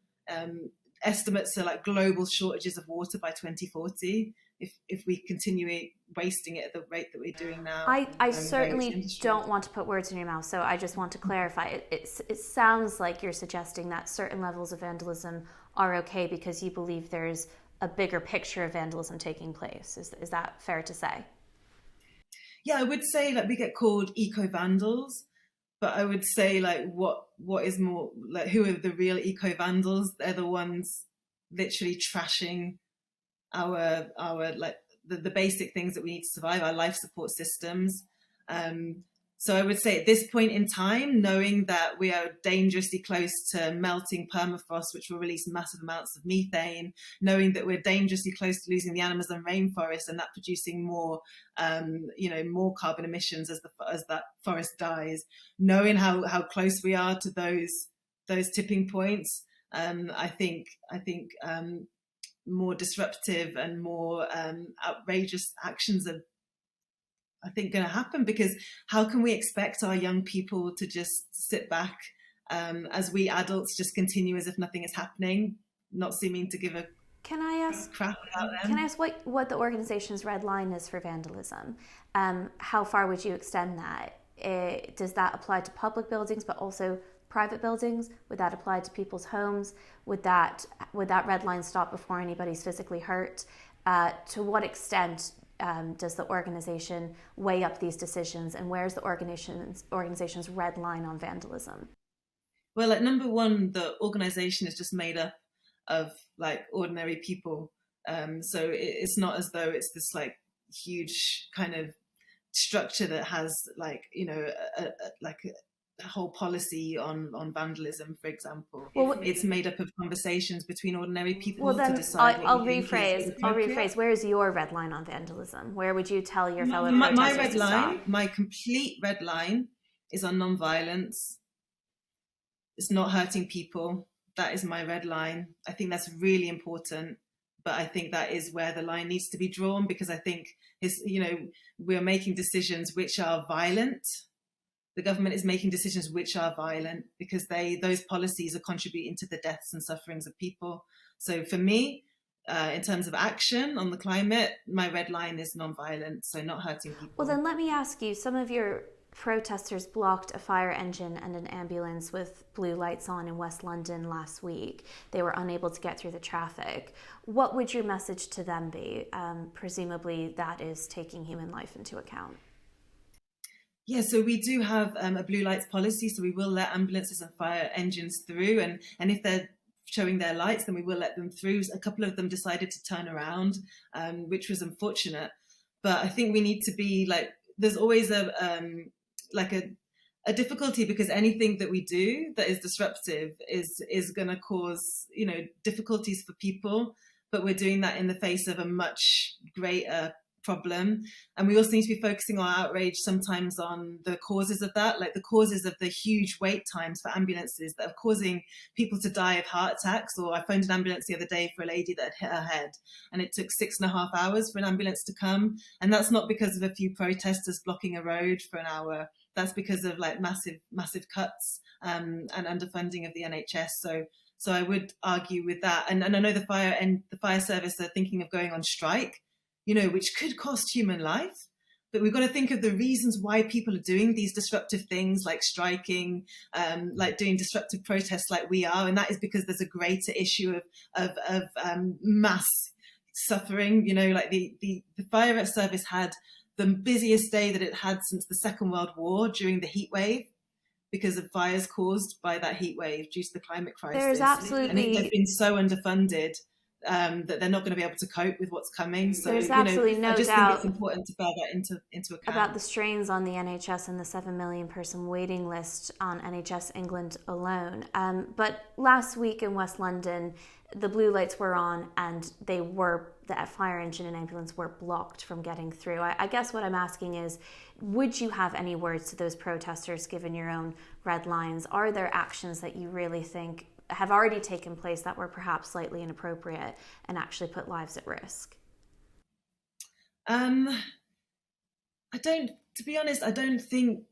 Estimates are global shortages of water by 2040 if we continue wasting it at the rate that we're doing now. I certainly don't want to put words in your mouth, so I just want to clarify. It sounds like you're suggesting that certain levels of vandalism are okay because you believe there's a bigger picture of vandalism taking place. Is that fair to say? Yeah, I would say we get called eco-vandals, but I would say what is more who are the real eco-vandals? They're the ones literally trashing our the basic things that we need to survive, our life support systems. So I would say at this point in time, knowing that we are dangerously close to melting permafrost, which will release massive amounts of methane, knowing that we're dangerously close to losing the Amazon rainforest and that producing more, more carbon emissions as that forest dies, knowing how close we are to those tipping points, I think more disruptive and more outrageous actions are, I think, going to happen, because how can we expect our young people to just sit back as we adults just continue as if nothing is happening, not seeming to give a crap about them? Can I ask what the organization's red line is for vandalism? How far would you extend that? Does that apply to public buildings but also private buildings? Would that apply to people's homes? Would that red line stop before anybody's physically hurt? To what extent does the organization weigh up these decisions, and where's the organization's red line on vandalism? Well, at number one, the organization is just made up of like ordinary people. So it's not as though it's this like huge kind of structure that has like, a whole policy on vandalism, for example. Well, it's made up of conversations between ordinary people. Well, then to decide I'll rephrase. Where is your red line on vandalism? Where would you tell your fellow protesters my red to line, stop? My complete red line is on non-violence. It's not hurting people. That is my red line. I think that's really important. But I think that is where the line needs to be drawn, because I think we're making decisions which are violent. The government is making decisions which are violent because those policies are contributing to the deaths and sufferings of people. So for me, in terms of action on the climate, my red line is non-violent, so not hurting people. Well, then let me ask you, some of your protesters blocked a fire engine and an ambulance with blue lights on in West London last week. They were unable to get through the traffic. What would your message to them be? Presumably that is taking human life into account. Yeah, so we do have a blue lights policy, so we will let ambulances and fire engines through, and if they're showing their lights, then we will let them through. A couple of them decided to turn around, which was unfortunate. But I think we need to be like, there's always a difficulty, because anything that we do that is disruptive is going to cause difficulties for people. But we're doing that in the face of a much greater problem, and we also need to be focusing our outrage sometimes on the causes of that, like the causes of the huge wait times for ambulances that are causing people to die of heart attacks. Or I phoned an ambulance the other day for a lady that had hit her head, and it took 6.5 hours for an ambulance to come, and that's not because of a few protesters blocking a road for an hour. That's because of like massive cuts and underfunding of the NHS. So I would argue with that, and I know the fire service are thinking of going on strike, which could cost human life. But we've got to think of the reasons why people are doing these disruptive things, like striking, like doing disruptive protests like we are. And that is because there's a greater issue of mass suffering. Like the fire service had the busiest day that it had since the Second World War during the heat wave, because of fires caused by that heat wave due to the climate crisis. There's absolutely... And they've been so underfunded that they're not going to be able to cope with what's coming. So there's absolutely no I just doubt think it's important to bear that into account. About the strains on the NHS and the 7 million person waiting list on NHS England alone. But last week in West London, the blue lights were on, and the fire engine and ambulance were blocked from getting through. I guess what I'm asking is, would you have any words to those protesters, given your own red lines? Are there actions that you really think have already taken place that were perhaps slightly inappropriate and actually put lives at risk? To be honest, I don't think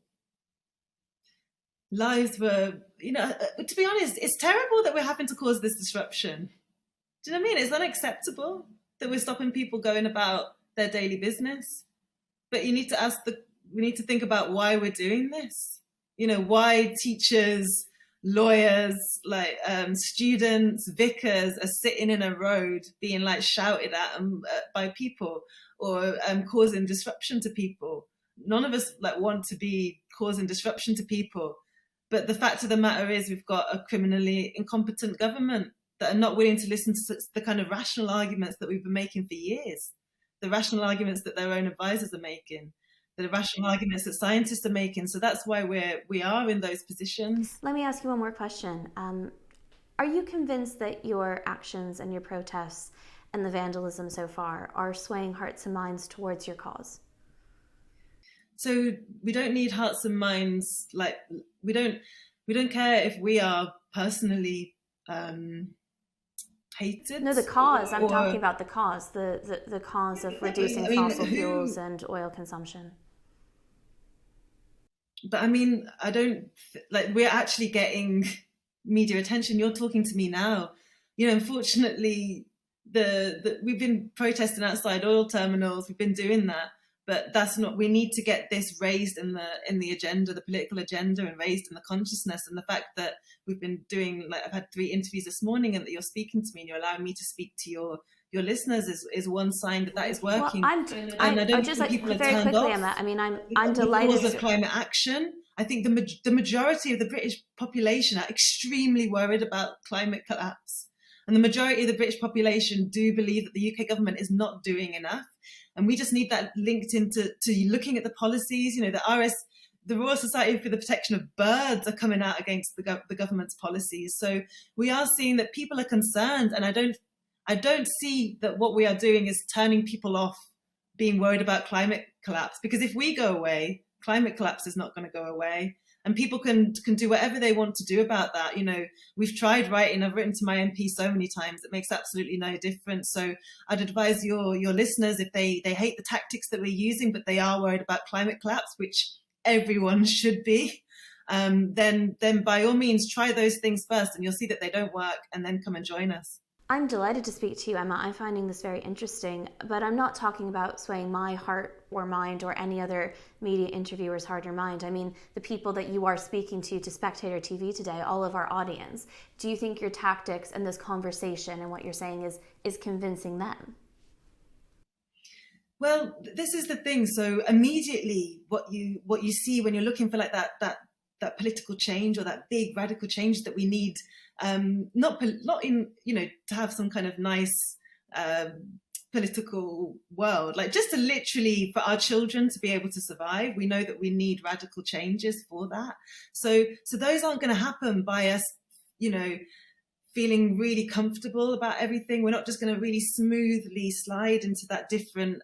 lives were, to be honest, it's terrible that we're having to cause this disruption. Do you know what I mean? It's unacceptable that we're stopping people going about their daily business. But we need to think about why we're doing this. Why teachers, lawyers, like students, vicars are sitting in a road being like shouted at by people, or causing disruption to people. None of us want to be causing disruption to people. But the fact of the matter is, we've got a criminally incompetent government that are not willing to listen to the kind of rational arguments that we've been making for years. the rational arguments that their own advisors are making, the rational arguments that scientists are making. So that's why we are in those positions. Let me ask you one more question. Are you convinced that your actions and your protests and the vandalism so far are swaying hearts and minds towards your cause? So we don't need hearts and minds. Like we don't care if we are personally hated. No, the cause. I'm talking about the cause. The cause of reducing fossil fuels and oil consumption. But I mean, I don't like we're actually getting media attention. You're talking to me now. You know, unfortunately, we've been protesting outside oil terminals. We've been doing that. But that's not. We need to get this raised in the agenda, the political agenda, and raised in the consciousness. And the fact that we've been doing, like, I've had 3 interviews this morning, and that you're speaking to me and you're allowing me to speak to your listeners is one sign that is working. Well, I don't think people have turned off. Emma, I mean, I'm delighted. Because of climate action, I think the majority of the British population are extremely worried about climate collapse, and the majority of the British population do believe that the UK government is not doing enough. And we just need that linked into looking at the policies. You know, the Royal Society for the Protection of Birds are coming out against the government's policies. So we are seeing that people are concerned, and I don't see that what we are doing is turning people off being worried about climate collapse. Because if we go away, climate collapse is not going to go away. And people can do whatever they want to do about that. You know, we've tried writing. I've written to my MP so many times. It makes absolutely no difference. So I'd advise your listeners, if they hate the tactics that we're using, but they are worried about climate collapse, which everyone should be, then by all means try those things first, and you'll see that they don't work, and then come and join us. I'm delighted to speak to you, Emma. I'm finding this very interesting, but I'm not talking about swaying my heart or mind or any other media interviewer's heart or mind. I mean, the people that you are speaking to Spectator TV today, all of our audience. Do you think your tactics and this conversation and what you're saying is convincing them? Well, this is the thing. So immediately what you see when you're looking for like that political change or that big radical change that we need, not in, you know, to have some kind of nice political world, like just to literally for our children to be able to survive. We know that we need radical changes for that. So those aren't going to happen by us, you know, feeling really comfortable about everything. We're not just going to really smoothly slide into that different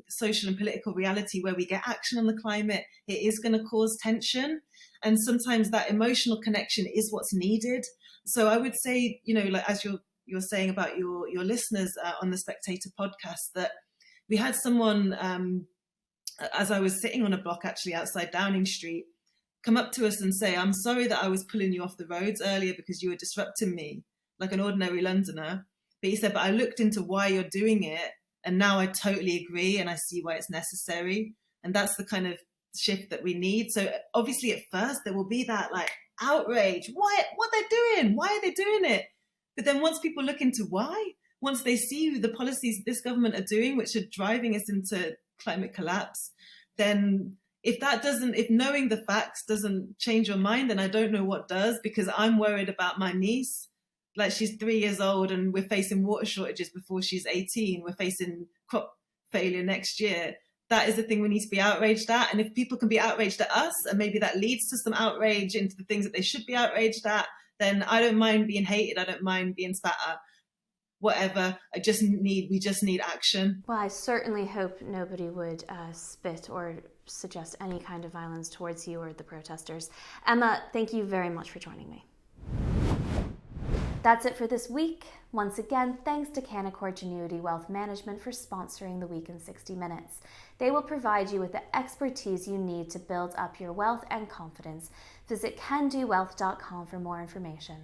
social and political reality where we get action on the climate. It is going to cause tension. And sometimes that emotional connection is what's needed. So I would say, you know, like as you're saying about your listeners on the Spectator podcast, that we had someone, as I was sitting on a block actually outside Downing Street, come up to us and say, "I'm sorry that I was pulling you off the roads earlier because you were disrupting me like an ordinary Londoner." But he said, "But I looked into why you're doing it, and now I totally agree and I see why it's necessary." And that's the kind of shift that we need. So obviously at first there will be that like outrage. What they're doing? Why are they doing it? But then once people look into why, once they see the policies this government are doing, which are driving us into climate collapse, then if knowing the facts doesn't change your mind, then I don't know what does, because I'm worried about my niece. Like, she's 3 years old and we're facing water shortages before she's 18. We're facing crop failure next year. That is the thing we need to be outraged at. And if people can be outraged at us, and maybe that leads to some outrage into the things that they should be outraged at, then I don't mind being hated. I don't mind being spat at. Whatever. We just need action. Well, I certainly hope nobody would spit or suggest any kind of violence towards you or the protesters. Emma, thank you very much for joining me. That's it for this week. Once again, thanks to Canaccord Genuity Wealth Management for sponsoring the Week in 60 Minutes. They will provide you with the expertise you need to build up your wealth and confidence. Visit candowealth.com for more information.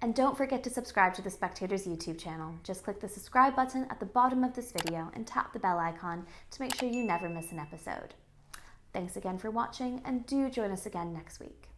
And don't forget to subscribe to the Spectator's YouTube channel. Just click the subscribe button at the bottom of this video and tap the bell icon to make sure you never miss an episode. Thanks again for watching, and do join us again next week.